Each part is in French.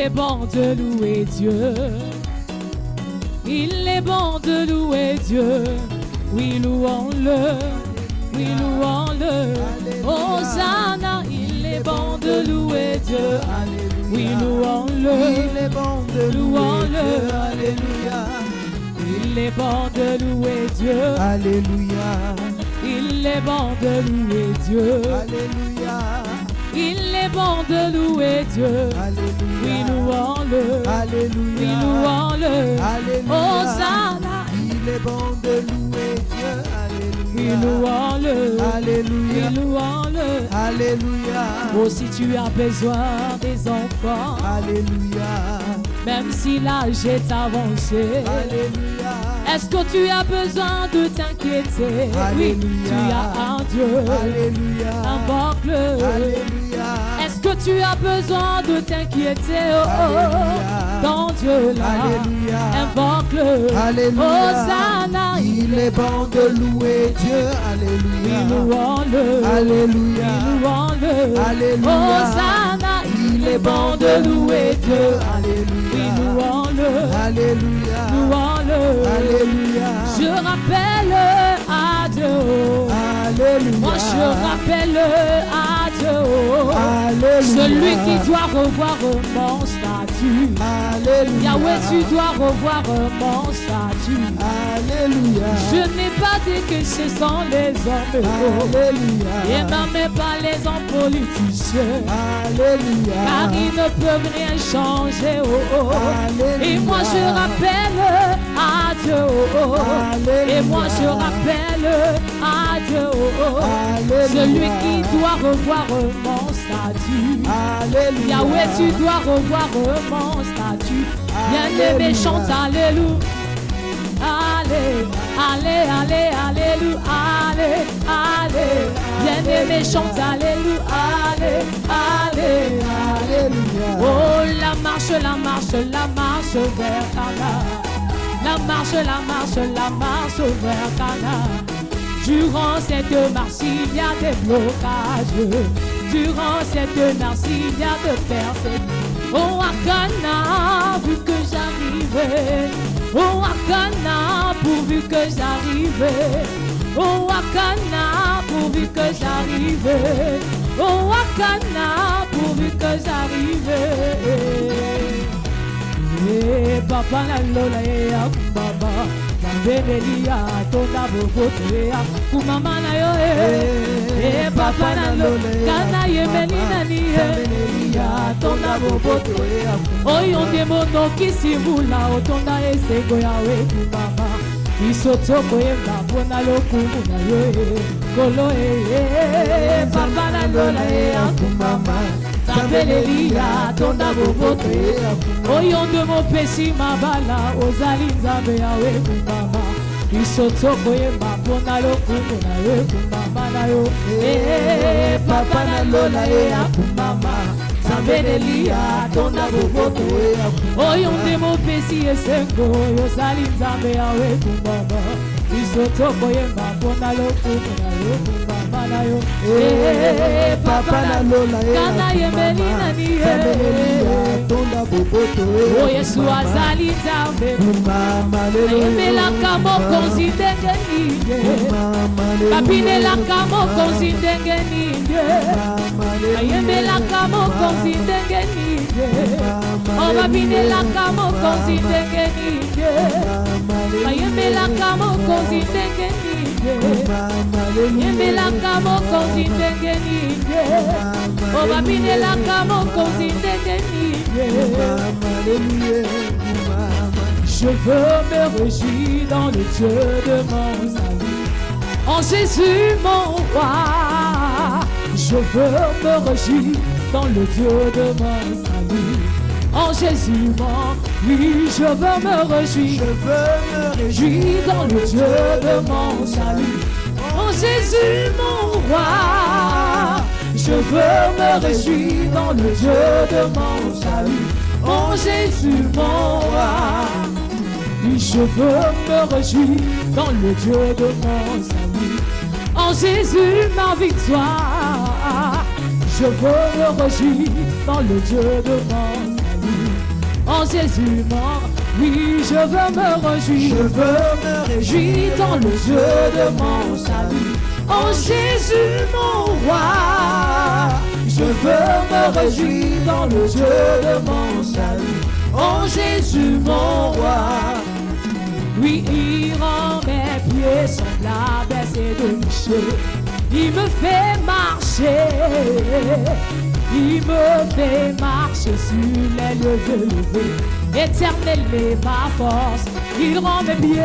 est bon de louer Dieu. Il est bon de louer Dieu. Oui, louons-le. Oui, louons-le. Hosanna, il est bon de louer Dieu. Oui, louons-le. Il est bon de louer Dieu. Alléluia. Il est bon de louer Dieu. Alléluia. Il est bon de louer Dieu. Alléluia. Il est bon de louer Dieu. Alléluia. Oui, louons-le. Alléluia. Oui, louons-le. Alléluia. Hosanna. Il est bon de louer Dieu. Alléluia. Oui, louons-le. Alléluia. Oui, louons-le. Alléluia. Oh, si tu as besoin des enfants, Alléluia. même si l'âge est avancé, Alléluia. est-ce que tu as besoin de t'inquiéter? Oui, tu as un Dieu. Alléluia. Invoque-le. Alléluia. Est-ce que tu as besoin de t'inquiéter? Oh, Alléluia. dans Dieu là. Alléluia. Invoque-le. Alléluia. Hosanna. Il est bon de louer Dieu. Alléluia. Oui, louons-le. Alléluia. Oui, louons-le. Alléluia. Hosanna. Il est bon de louer Dieu. Alléluia. Oui, louons-le. Alléluia. Louons-le. Alléluia. Je rappelle à Dieu. Alléluia. Moi je rappelle à Dieu. Alléluia. Celui qui doit revoir mon statut. Alléluia. Yahweh, tu dois revoir mon statut. Alléluia. Je n'ai pas dit que ce sont les hommes. Alléluia. Et même pas les hommes politiciens. Alléluia. Car ils ne peuvent rien changer. Alléluia. Et moi je rappelle à Dieu. Alléluia. Et moi je rappelle à Dieu. Alléluia. Celui qui doit revoir mon statut. Alléluia. Yahweh, tu dois revoir mon statut. Bien-aimé, chante Alléluia. Allez, allez, allez, alléluia, allez, allez. Bien-aimé, chante Alléluia, allez, allez, Alléluia. oh, la marche vers Cana. La marche vers Cana. Durant cette marche, il y a des blocages. Durant cette marche, il y a de persécutions. Oh, à Cana, vu que j'arrivais. Oh, à Cana, pourvu que j'arrivais. Oh, à Cana, pourvu que j'arrivais. Oh, à Cana, pourvu que j'arrivais. Eh, papa la lola ya baba, na bebelia tona bobote ya kumama na yo eh. Papa na lola kana yemeli na ni ya tona bobote ya oyo ndemono kisimula otonda esego yawe kumama isotoko yemba pona lokumu na yo kolo eh. Papa na lola ya kumama Sabelelia, tonda bobote oyo nde mopesi mabala ozali nzambe yawe kumama isotoko yemba mpona lokumu na yo kumama na yo papa na lola ye ya kumama Sabelelia, tonda bobote oyo nde mopesi esengo ozali nzambe yawe kumama isotoko yemba mpona lokumu na yo kumama na yo papa na lola kana yemeli nani tonda boboto o Yesu azali nzambe ayembelaka mokonzi ndenge nini babinelaka mokonzi ndenge nini ayembelaka mokonzi ndenge nini o babinelaka mokonzi ndenge nini ayembelaka mokonzi ndenge nini ayembelaka mokonzi ndenge nini o babinelaka mokonzi ndenge nini. Je veux me réjouir dans le Dieu de mon salut, en Jésus mon roi. Je veux me réjouir dans le Dieu de mon salut, en Jésus mon. Oui, je veux me réjouir. Je veux me réjouir dans le Dieu de mon salut, en Jésus mon roi. Je veux me réjouir dans le Dieu de mon salut, en Jésus mon roi. Oui, je veux me réjouir dans le Dieu de mon salut, en Jésus ma victoire. Je veux me réjouir dans le Dieu de mon salut, en Jésus mon, oui, je veux me réjouir. Je veux me réjouir Dans le jeu de mon salut, en Jésus mon roi. Je veux me réjouir dans le jeu de mon salut, en Jésus mon roi. Oui, il rend mes pieds semblables à ces demi-chés. Il me fait marcher, il me fait marcher sur les lieux élevés. Éternel est ma force, il rend mes pieds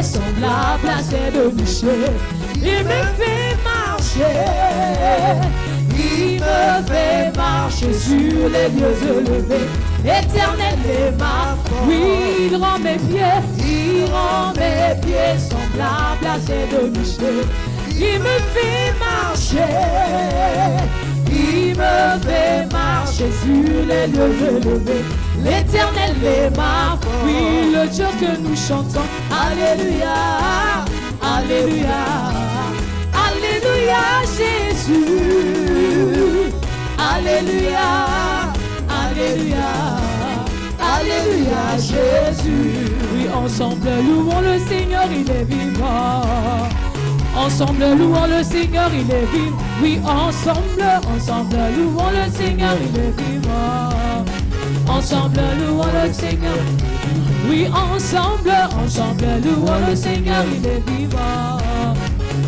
semblables à ces demi-chés. Il me fait marcher, il me fait marcher sur les lieux élevés. Éternel est ma force, oui, il rend mes pieds semblables à ces demi-chés. Il me fait marcher, il me fait marcher sur les lieux élevés. L'Éternel est ma force, oui, le Dieu que nous chantons. Alléluia, Alléluia, Alléluia, Jésus. Alléluia, Alléluia, Alléluia, Jésus. Oui, ensemble louons le Seigneur, il est vivant. Ensemble louons le Seigneur, il est vivant. Oui, ensemble louons le Seigneur, il est vivant. Ensemble louons le Seigneur. Oui, ensemble louons le Seigneur, il est vivant.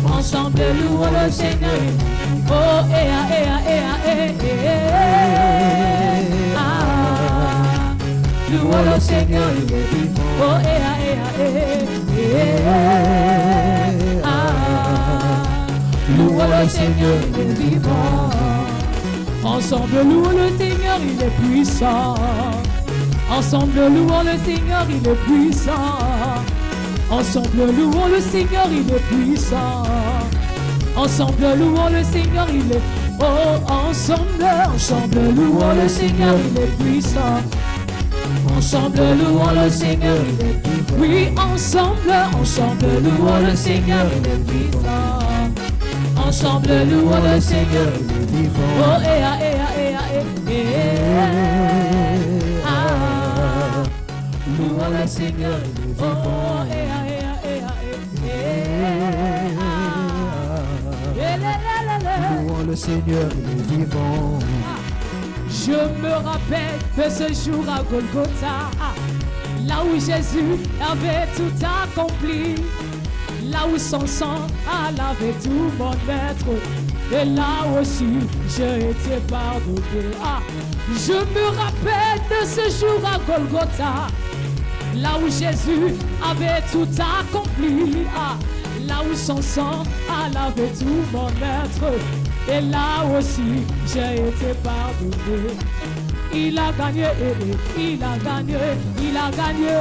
Ensemble louons le Seigneur. Oh, louons le Seigneur, il est vivant. Oh, louons le Seigneur, il est vivant. Ensemble louons le Seigneur, il est puissant. Ensemble louons le Seigneur, il est puissant. Ensemble louons le Seigneur, il est puissant. Ensemble louons le Seigneur, il est... Oh, ensemble louons le Seigneur, il est puissant. Ensemble louons le Seigneur, il est puissant. Oui, ensemble louons le Seigneur, il est puissant. Ensemble louons le Seigneur, il est vivant. Oh, louons le Seigneur, il est vivant. Louons le Seigneur, il est vivant. Je me rappelle de ce jour à Golgotha, là où Jésus avait tout accompli, là où son sang a lavé tout mon être, et là aussi j'ai été pardonné. Je me rappelle de ce jour à Golgotha, là où Jésus avait tout accompli, là où son sang a lavé tout mon être, et là aussi j'ai été pardonné. Il a gagné, il a gagné, il a gagné.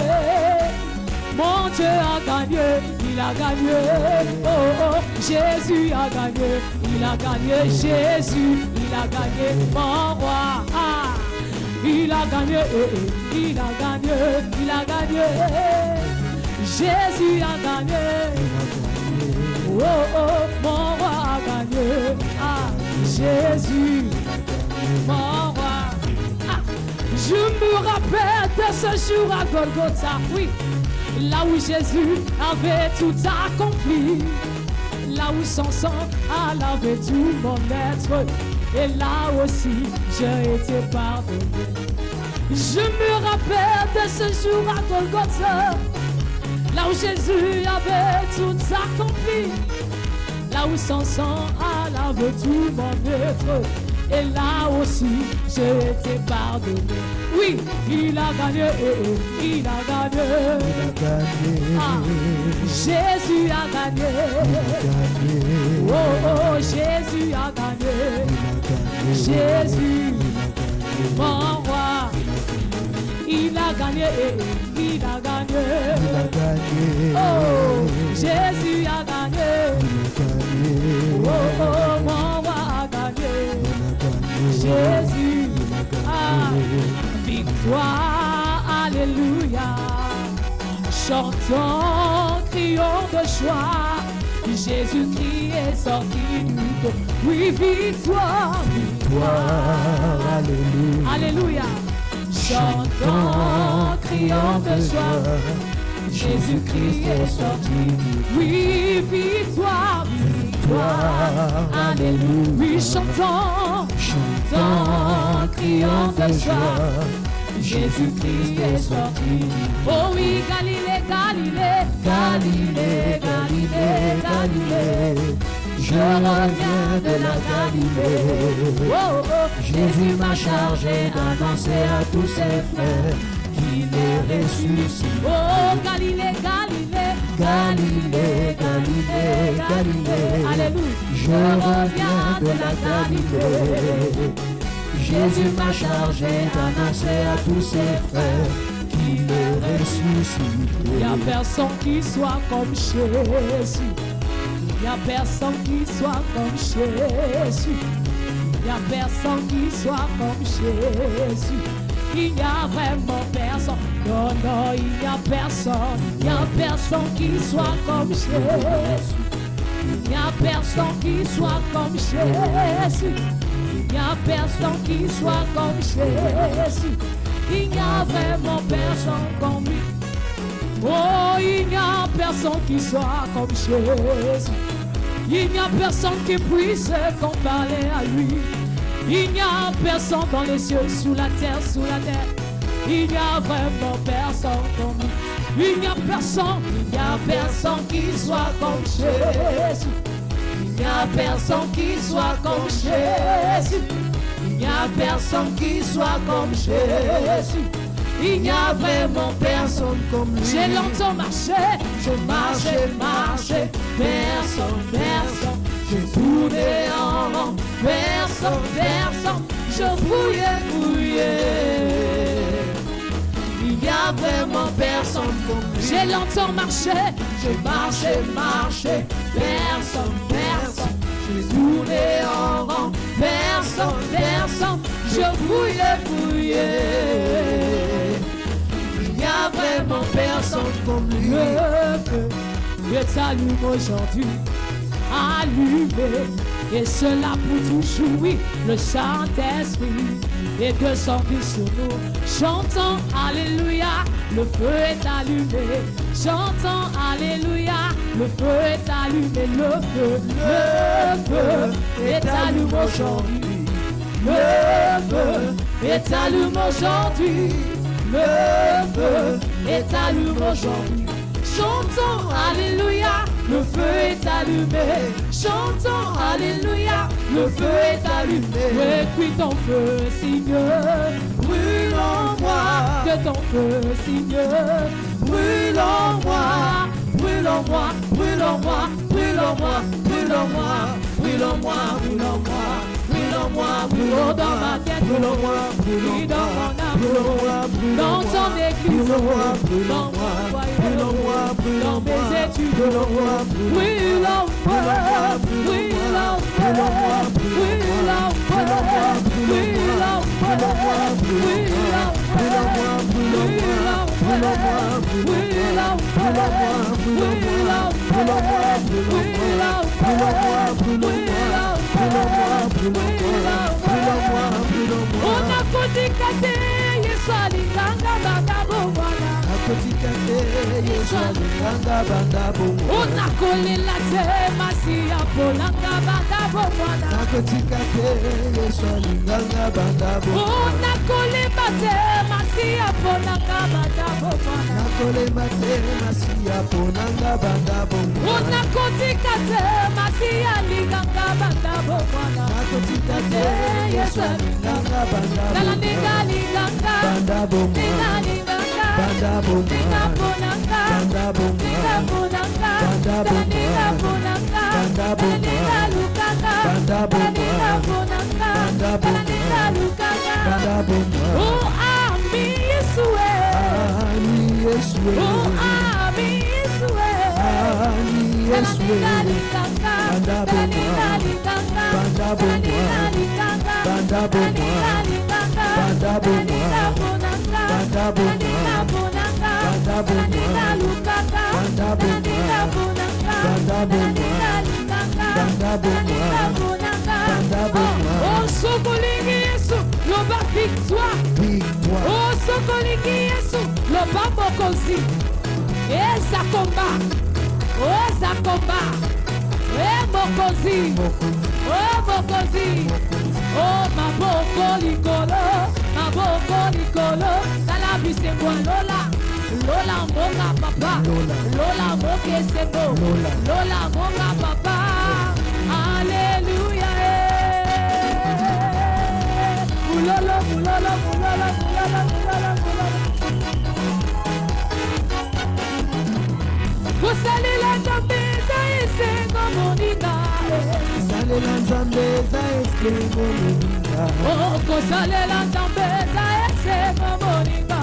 Mon Dieu a gagné, il a gagné. Oh, oh, Jésus a gagné, il a gagné. Jésus, il a gagné. Mon roi, il a gagné, il a gagné, il a gagné. Jésus a gagné. Oh, oh, mon roi a gagné. Jésus, mon roi. Je me rappelle de ce jour à Golgotha, oui, là où Jésus avait tout accompli, là où son sang a lavé tout mon être, et là aussi j'ai été pardonné. Je me rappelle de ce jour à Golgotha, là où Jésus avait tout accompli, là où son sang a lavé tout mon être, et là aussi j'ai été pardonné. Oui, il a gagné, il a gagné. Jésus a gagné. Oh, oh, Jésus a gagné. Jésus, mon roi, il a gagné, il a gagné. Oh, Jésus a gagné. Oh, oh, mon roi a gagné. Jésus, victoire, alléluia. Chantons, crions de joie. Jésus-Christ est sorti du tombeau. Oui, victoire, Victoire, alléluia. Alléluia. chantons, crions de joie. Jésus-Christ est sorti. Oui, victoire, victoire. Alléluia. Oui, chantons, chantons, crions de joie. Jésus-Christ est sorti. Oh oui, Galilée, Galilée, Galilée, Galilée, Galilée. Je reviens de la Galilée. Oh, oh. Jésus m'a chargé d'annoncer à tous ses frères qu'il est ressuscité. Oh, Galilée, Galilée, Galilée, Galilée, Galilée. Alléluia. Je reviens de la Galilée. Jésus m'a chargé d'annoncer à tous ses frères qu'il est ressuscité. Il n'y a personne qui soit comme Jésus. Il n'y a personne qui soit comme Jésus. Il n'y a personne qui soit comme Jésus. Il n'y a vraiment personne. Non, non, il n'y a personne. Il n'y a personne qui soit comme Jésus. Il n'y a personne qui soit comme Jésus. Il n'y a personne qui soit comme Jésus. Il n'y a vraiment personne comme lui. Oh, il n'y a personne qui soit comme Jésus. Il n'y a personne qui puisse comparer à lui. Il n'y a personne dans les cieux, sous la terre, sous la terre. Il n'y a vraiment personne comme lui. Il n'y a personne qui soit comme Jésus. Il n'y a personne qui soit comme Jésus. Il n'y a personne qui soit comme Jésus. Il n'y a vraiment personne comme lui. J'ai longtemps marché, je marchais, marchais. Personne, personne. J'ai tourné en rond. Personne, personne. Je fouillais, fouillais. Il n'y a vraiment personne comme lui. J'ai longtemps marché, je marchais, marchais. Personne, personne. J'ai tourné en rond. Personne, personne. Je fouillais, fouillais. Il n'y a vraiment personne comme lui. Le feu est allumé aujourd'hui, allumé, et cela pour toujours, oui, le Saint-Esprit est descendu sur nous. Chantons Alléluia, le feu est allumé. Chantons Alléluia, le feu est allumé. Le feu est allumé aujourd'hui. Le feu est allumé aujourd'hui. Le feu est allumé aujourd'hui. Chantons Alléluia, le feu est allumé. Chantons Alléluia, le feu est allumé. Et puis ton feu, Seigneur, brûle en moi. Que ton feu, Seigneur, brûle en moi. Brûle en moi, brûle en moi, brûle en moi, brûle en moi, brûle en moi, brûle en moi. Brûle dans ma tête, brûle dans mon âme, dans ton église, dans mon foyer, dans mes études, brûle en moi, brûle en moi, brûle en moi, brûle en moi, brûle en moi, brûle en moi, brûle en moi, brûle en on a kotikate Yesu alinganga banda bomwana. On a kolela te Masia polanga banda bomwana. On a koleba te Masia polanga banda bomwana. On a kotikate Masia alinganga banda bomwana. Yesu alinganga banda sokolingi Yesu loba mokonzi eza komba mokonzi maboko likolo tala bisengo lola monga papa lola mokesengo lola monga papa Alléluia mulolo kosalela nzambe eza esengo moninga kosalela nzambe eza esengo moninga kosalela nzambe eza esengo moninga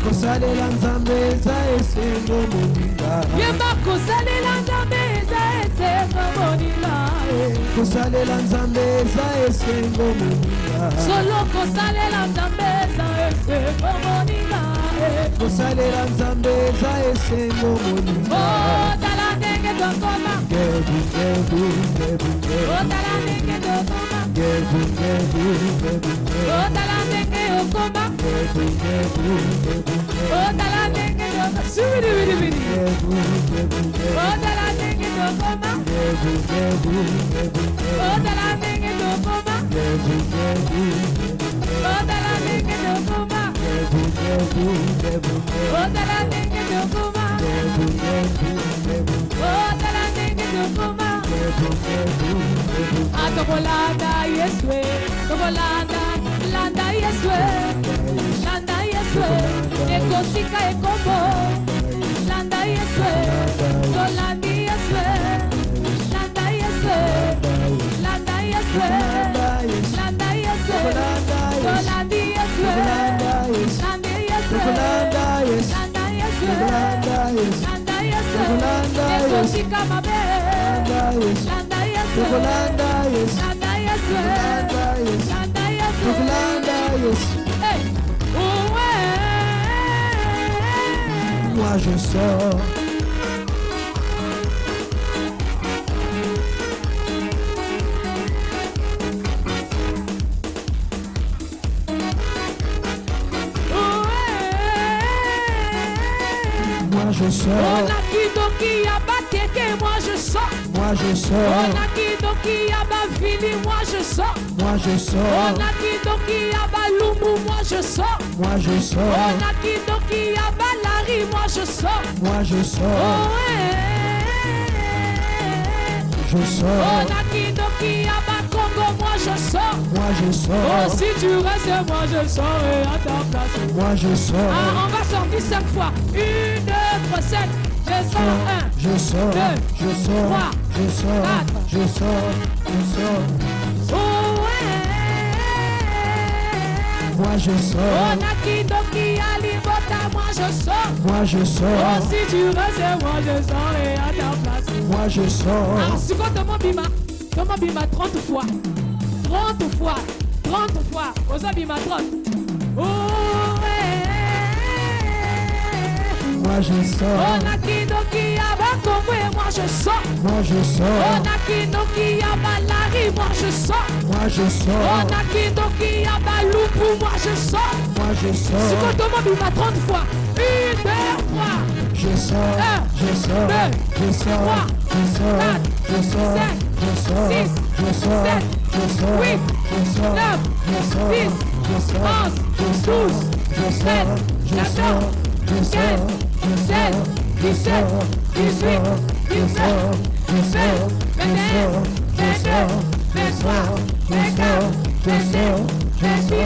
kosalela nzambe eza esengo moninga yemba kosalela nzambe eza esengo moninga kosalela nzambe eza esengo moninga solo kosalela nzambe eza esengo moninga kosalela nzambe eza esengo moninga tala ndenge tokoma tala ndenge tokoma tala ndenge okoma tala ndenge tokoma subiribiribiri tala ndenge tokoma tala ndenge tokoma tala ndenge tokoma Tokolanda Yeswe, landa Yeswe, ekosika ekombo, landa Yeswe, tolandi Yeswe, landa Yeswe, landa Yeswe, landa Yeswe, tolandi Yeswe, landa Yeswe, landa Yeswe, ekosika mabe, landa Yeswe, moi je sors. Moi je sors. On a qui donc qui a battu que moi je sors. Moi je sors. On a qui donc qui a bavili moi je sors. Moi je sors. On a qui donc qui a balumbu moi je sors. Moi je sors. On a qui donc qui a balari moi je sors. Moi je sors. Oh, je sors. On a qui donc qui a Congo moi je sors. Moi je sors. Oh si tu restes moi je sors et à ta place. Moi je sors. Ah, on va sortir 5 fois. 1, 2, 3, 7. Je sors 1. Je sors. 2. Je sors. 3. Je sors. 4. Je sors. Je sors. Oh ouais. Moi je sors. On a qui donc qui a l'ibota. Moi je sors. Moi je sors. Oh si tu restes moi je sors et à ta place. Moi je sors. Alors c'est quoi ton bima? Ton bima 30 fois. 30 fois. 30 fois. Aux abima 30. Oh ouais. Moi je sors. On a qui donc qui a Bakongo et moi je sors. Moi je sors. On a qui donc qui a Balari, moi je sors. Moi je sors. On a qui donc qui a Balupu, moi je sors. Moi je sors. Si quand on m'a 30 fois. 1, 2, 3. Je sors. 1, je sors. 2, je sors. 3, je sors. 4, je sors. 5, je sors. 6, je sors. 7, je sors. 8, je sors. 9, je sors. 10, je sors. 11, 12, je sors. Je sors. 15, 16, 17, 18, 19, 20, 21, 22, 23, 24, 25, 26,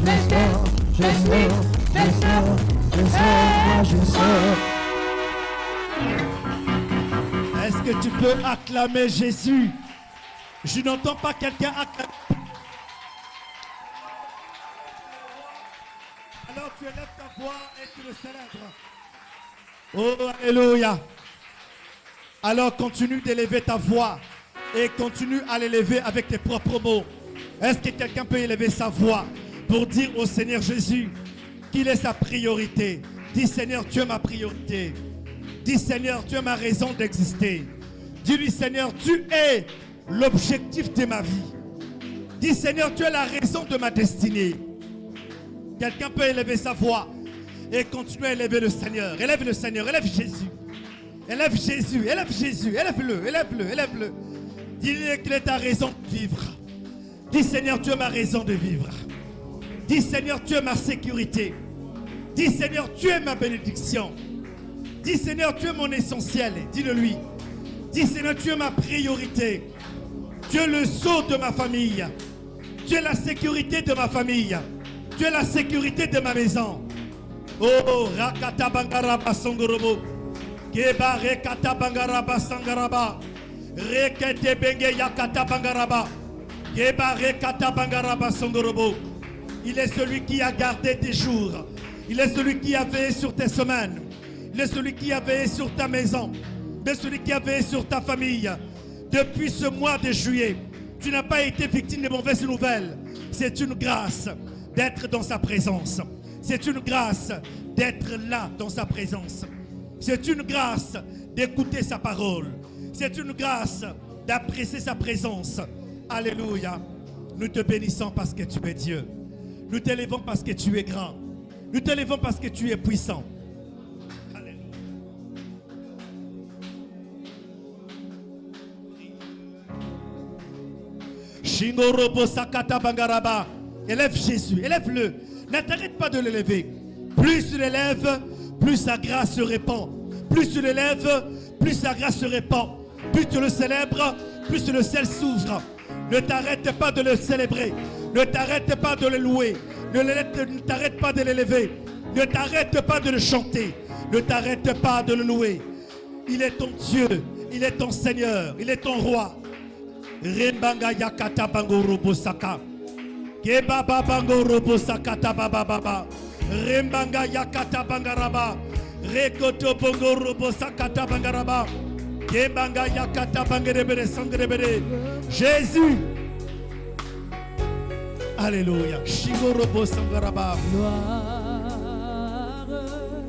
27, 28, 29, moi je sors. Est-ce que tu peux acclamer Jésus? Je n'entends pas quelqu'un acclamer. Alors tu élèves ta voix et tu le célèbres. Oh, alléluia. Alors continue d'élever ta voix et continue à l'élever avec tes propres mots. Est-ce que quelqu'un peut élever sa voix pour dire au Seigneur Jésus qu'il est sa priorité? Dis Seigneur, tu es ma priorité. Dis Seigneur, tu es ma raison d'exister. Dis-lui Seigneur, tu es l'objectif de ma vie. Dis Seigneur, tu es la raison de ma destinée. Quelqu'un peut élever sa voix et continuer à élever le Seigneur. Élève le Seigneur, élève Jésus. Élève Jésus, élève Jésus, élève-le, élève-le, élève-le. Dis-lui qu'il est ta raison de vivre. Dis Seigneur, tu es ma raison de vivre. Dis Seigneur, tu es ma sécurité. Dis Seigneur, tu es ma bénédiction. Dis Seigneur, tu es mon essentiel. Dis-le lui. Dis Seigneur, tu es ma priorité. Tu es le sceau de ma famille. Tu es la sécurité de ma famille. Tu es la sécurité de ma maison. Oh, Rakata Bangaraba Songorobo. Keba Rekata Bangaraba Sangaraba. Rekete Benge Yakata Bangaraba. Keba Rekata Bangaraba Songorobo. Il est celui qui a gardé tes jours. Il est celui qui a veillé sur tes semaines. Il est celui qui a veillé sur ta maison. Il est celui qui a veillé sur ta famille. Depuis ce mois de juillet, tu n'as pas été victime de mauvaises nouvelles. C'est une grâce d'être dans sa présence. C'est une grâce d'être là dans sa présence. C'est une grâce d'écouter sa parole. C'est une grâce d'apprécier sa présence. Alléluia. Nous te bénissons parce que tu es Dieu. Nous t'élevons parce que tu es grand. Nous t'élevons parce que tu es puissant. Élève Jésus, élève-le. Ne t'arrête pas de l'élever. Plus tu l'élèves, plus sa grâce se répand. Plus tu l'élèves, plus sa grâce se répand. Plus tu le célèbres, plus le ciel s'ouvre. Ne t'arrête pas de le célébrer. Ne t'arrête pas de le louer. Ne t'arrête pas de l'élever. Ne t'arrête pas de le chanter. Ne t'arrête pas de le louer. Il est ton Dieu. Il est ton Seigneur. Il est ton roi. Rembanga yakata bango robosaka. Kebaba bango robosaka tababa. Rembanga yakata bangaraba. Rekoto bongo robosaka tabangaraba. Kebanga yakata bangerebere sangrebere. Jésus. Alléluia. Shigo robosangaraba.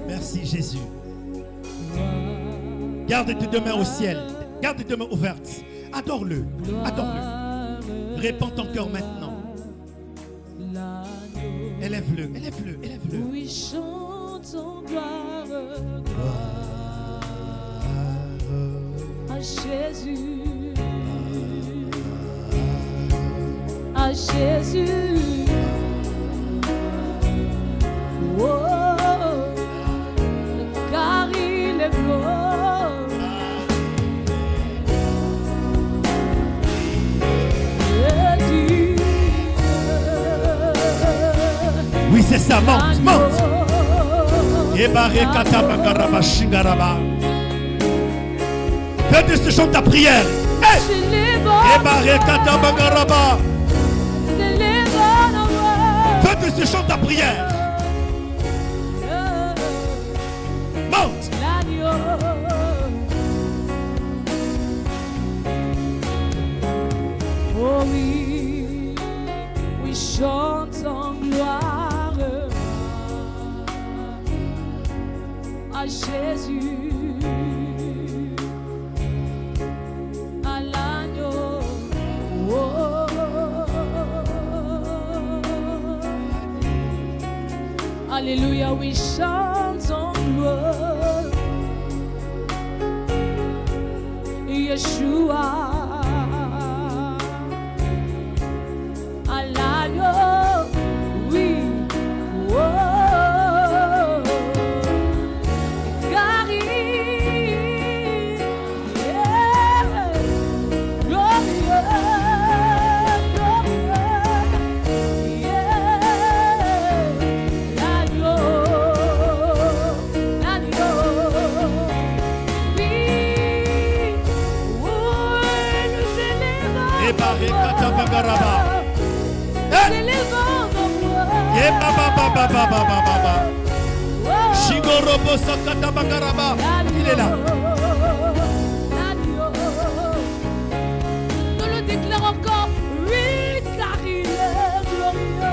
Merci Jésus. Garde tes deux mains au ciel. Garde tes deux mains ouvertes. Adore-le. Adore-le. Répands ton cœur maintenant. Élève-le. Élève-le. Élève-le. Oui, chantons gloire. À Jésus. À Jésus. Oh, car il est beau. Oui, c'est ça, monte, monte. Fais de ce chant ta prière. Fais de ce chant ta prière. Monte. Oh oui, oui, chante en gloire à Jésus, à l'agneau. Oh, alléluia, oui, chante en gloire, Yeshua. Oui, oh, car il est glorieux, l'agneau, oui, nous élevons. Et Barikata Bagaraba. Il est là. Nous le déclarons encore. Oui, car il est glorieux.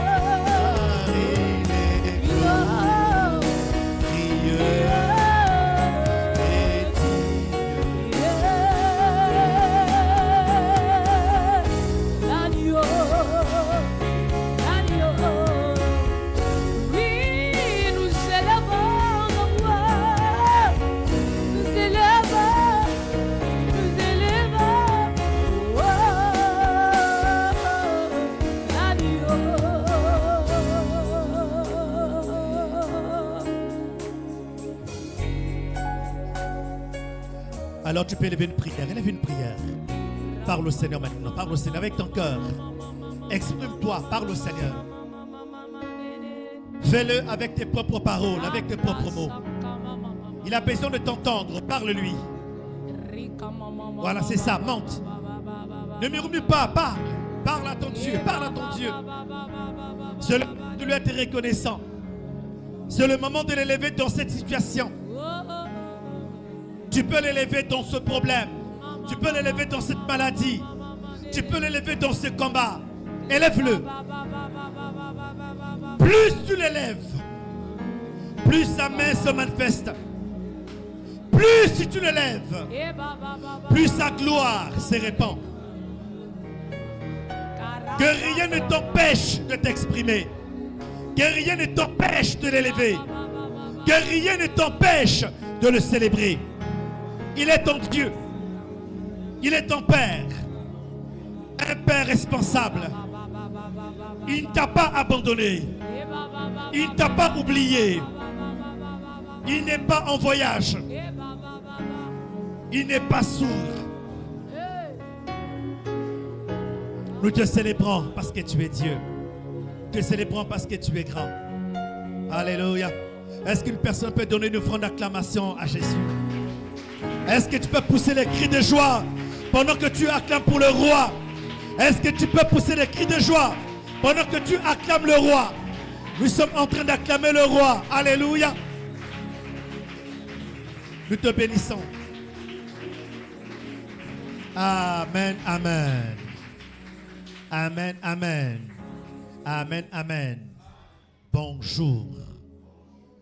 Alors tu peux élever une prière. Élève une prière. Parle au Seigneur maintenant. Parle au Seigneur avec ton cœur. Exprime-toi. Parle au Seigneur. Fais-le avec tes propres paroles, avec tes propres mots. Il a besoin de t'entendre. Parle-lui. Voilà, c'est ça. Monte. Ne murmure pas. Parle. Parle à ton Dieu. Parle à ton Dieu. C'est le moment de lui être reconnaissant. C'est le moment de l'élever dans cette situation. Tu peux l'élever dans ce problème. Tu peux l'élever dans cette maladie. Tu peux l'élever dans ce combat. Élève-le. Plus tu l'élèves, plus sa main se manifeste. Plus si tu l'élèves, plus sa gloire se répand. Que rien ne t'empêche de t'exprimer. Que rien ne t'empêche de l'élever. Que rien ne t'empêche de le célébrer. Il est ton Dieu. Il est ton Père. Un Père responsable. Il ne t'a pas abandonné. Il ne t'a pas oublié. Il n'est pas en voyage. Il n'est pas sourd. Nous te célébrons parce que tu es Dieu. Nous te célébrons parce que tu es grand. Alléluia. Est-ce qu'une personne peut donner une offrande d'acclamation à Jésus? Est-ce que tu peux pousser les cris de joie pendant que tu acclames pour le roi? Est-ce que tu peux pousser les cris de joie pendant que tu acclames le roi? Nous sommes en train d'acclamer le roi. Alléluia. Nous te bénissons. Amen, amen. Amen, amen. Amen, amen. Bonjour.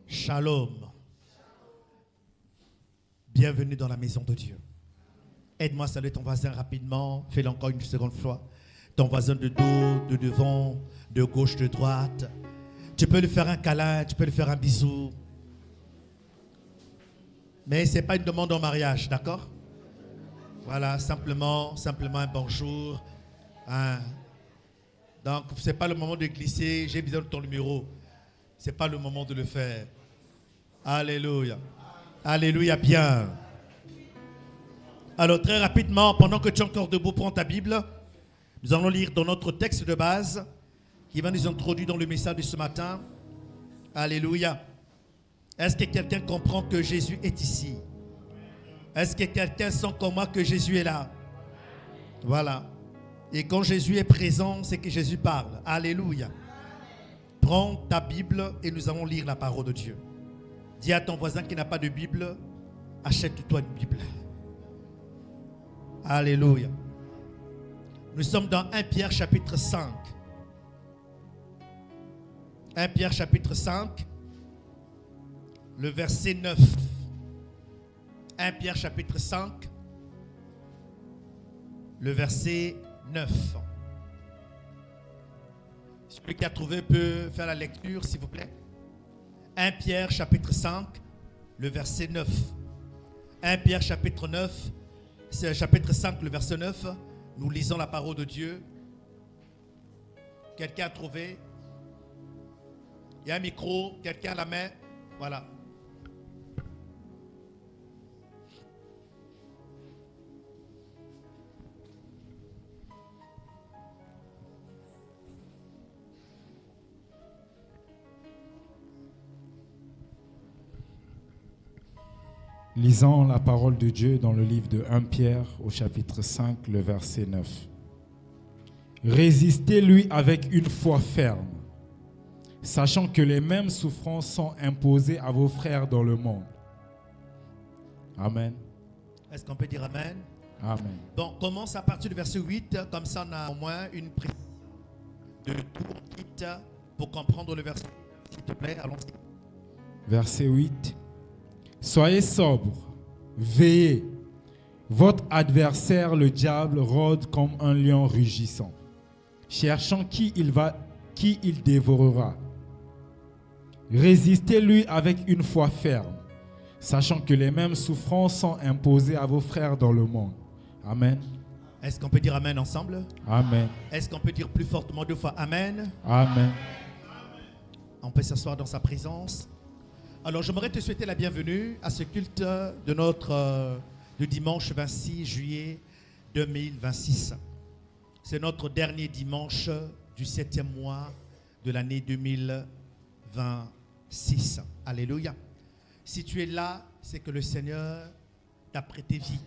Shalom. Bienvenue dans la maison de Dieu. Aide-moi à saluer ton voisin rapidement. Fais-le encore une seconde fois. Ton voisin de dos, de devant, de gauche, de droite. Tu peux lui faire un câlin, tu peux lui faire un bisou. Mais ce n'est pas une demande en mariage, d'accord? Voilà, simplement un bonjour. Donc, ce n'est pas le moment de glisser. J'ai besoin de ton numéro. Ce n'est pas le moment de le faire. Alléluia. Alléluia, bien. Alors, très rapidement, pendant que tu es encore debout, prends ta Bible. Nous allons lire dans notre texte de base qui va nous introduire dans le message de ce matin. Alléluia. Est-ce que quelqu'un comprend que Jésus est ici? Est-ce que quelqu'un sent comme moi que Jésus est là? Voilà. Et quand Jésus est présent, c'est que Jésus parle. Alléluia. Prends ta Bible et nous allons lire la parole de Dieu. Dis à ton voisin qui n'a pas de Bible, achète-toi une Bible. Alléluia. Nous sommes dans 1 Pierre chapitre 5. 1 Pierre chapitre 5, le verset 9. 1 Pierre chapitre 5, le verset 9. Celui qui a trouvé peut faire la lecture, s'il vous plaît. 1 Pierre chapitre 5, le verset 9. 1 Pierre chapitre 9, c'est chapitre 5, le verset 9. Nous lisons la parole de Dieu. Quelqu'un a trouvé? Il y a un micro, quelqu'un a la main. Voilà. Lisons la parole de Dieu dans le livre de 1 Pierre au chapitre 5, le verset 9. Résistez-lui avec une foi ferme, sachant que les mêmes souffrances sont imposées à vos frères dans le monde. Amen. Est-ce qu'on peut dire Amen? Amen. Bon, commence à partir du verset 8, comme ça on a au moins une prise de tout quitte pour comprendre le verset. S'il te plaît, allons-y. Verset 8. Soyez sobres, veillez. Votre adversaire, le diable, rôde comme un lion rugissant, cherchant qui il dévorera. Résistez-lui avec une foi ferme, sachant que les mêmes souffrances sont imposées à vos frères dans le monde. Amen. Est-ce qu'on peut dire Amen ensemble? Amen. Est-ce qu'on peut dire plus fortement 2 fois Amen? Amen. On peut s'asseoir dans sa présence. Alors, j'aimerais te souhaiter la bienvenue à ce culte de notre du dimanche 26 juillet 2026. C'est notre dernier dimanche du 7e mois de l'année 2026. Alléluia. Si tu es là, c'est que le Seigneur t'a prêté vie.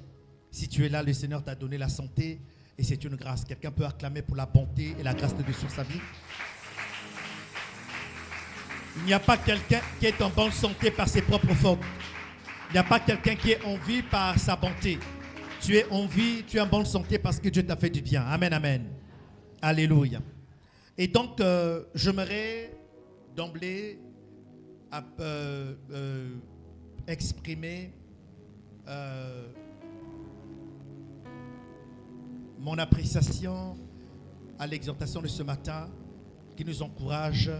Si tu es là, le Seigneur t'a donné la santé et c'est une grâce. Quelqu'un peut acclamer pour la bonté et la grâce de Dieu sur sa vie? Il n'y a pas quelqu'un qui est en bonne santé par ses propres fautes. Il n'y a pas quelqu'un qui est en vie par sa bonté. Tu es en vie, tu es en bonne santé parce que Dieu t'a fait du bien. Amen, amen. Alléluia. Et donc, j'aimerais d'emblée exprimer mon appréciation à l'exhortation de ce matin qui nous encourage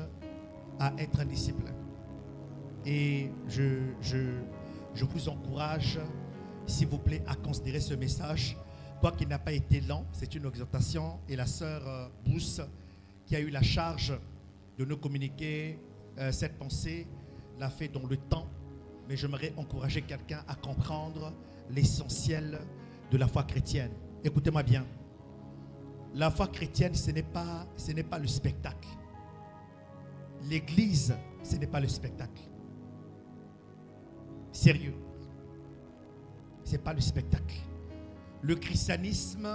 à être un disciple. Et je vous encourage, s'il vous plaît, à considérer ce message. Quoiqu'il n'a pas été lent, c'est une exhortation. Et la sœur Bousse, qui a eu la charge de nous communiquer cette pensée, l'a fait dans le temps. Mais j'aimerais encourager quelqu'un à comprendre l'essentiel de la foi chrétienne. Écoutez-moi bien. La foi chrétienne, ce n'est pas le spectacle. L'église, ce n'est pas le spectacle. Sérieux. Ce n'est pas le spectacle. Le christianisme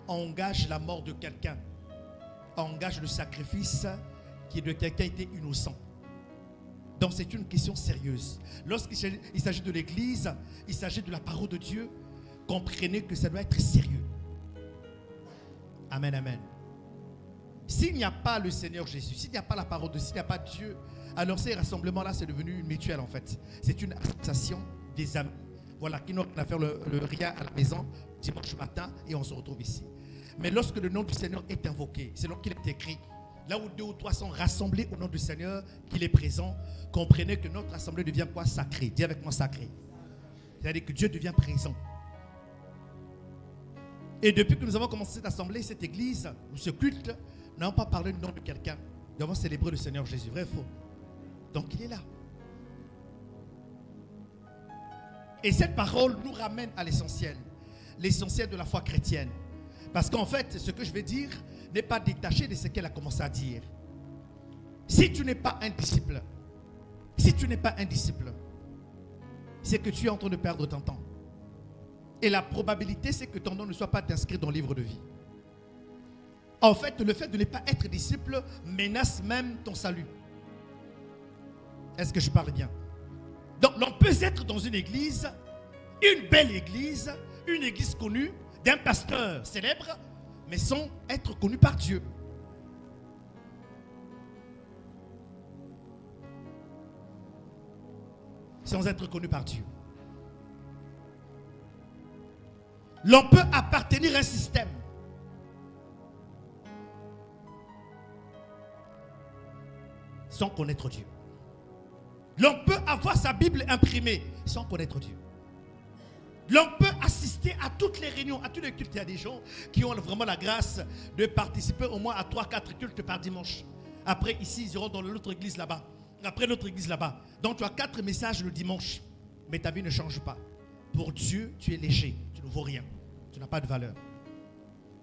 engage la mort de quelqu'un, engage le sacrifice qui est de quelqu'un qui était innocent. Donc c'est une question sérieuse. Lorsqu'il s'agit de l'église, il s'agit de la parole de Dieu. Comprenez que ça doit être sérieux. Amen, amen. S'il n'y a pas le Seigneur Jésus, s'il n'y a pas la parole de Dieu, s'il n'y a pas Dieu, alors ces rassemblements-là, c'est devenu une mutuelle en fait. C'est une association des amis. Voilà, qui n'ont rien à faire le rien à la maison dimanche matin et on se retrouve ici. Mais lorsque le nom du Seigneur est invoqué, c'est donc qu'il est écrit, là où 2 ou 3 sont rassemblés au nom du Seigneur, qu'il est présent, comprenez que notre assemblée devient quoi? Sacrée. Dis avec moi sacrée. C'est-à-dire que Dieu devient présent. Et depuis que nous avons commencé cette assemblée, cette église, ou ce culte, nous n'avons pas parlé du nom de quelqu'un. Nous avons célébré le Seigneur Jésus. Vrai ou faux? Donc il est là. Et cette parole nous ramène à l'essentiel de la foi chrétienne. Parce qu'en fait, ce que je vais dire n'est pas détaché de ce qu'elle a commencé à dire. Si tu n'es pas un disciple, c'est que tu es en train de perdre ton temps. Et la probabilité, c'est que ton nom ne soit pas inscrit dans le livre de vie. En fait, le fait de ne pas être disciple menace même ton salut. Est-ce que je parle bien? Donc, l'on peut être dans une église, une belle église, une église connue, d'un pasteur célèbre, mais sans être connu par Dieu. Sans être connu par Dieu. L'on peut appartenir à un système. Sans connaître Dieu. L'on peut avoir sa Bible imprimée sans connaître Dieu. L'on peut assister à toutes les réunions, à tous les cultes. Il y a des gens qui ont vraiment la grâce de participer au moins à 3-4 cultes par dimanche. Après, ici, ils iront dans l'autre église là-bas. Après, l'autre église là-bas. Donc, tu as 4 messages le dimanche. Mais ta vie ne change pas. Pour Dieu, tu es léger. Tu ne vaux rien. Tu n'as pas de valeur.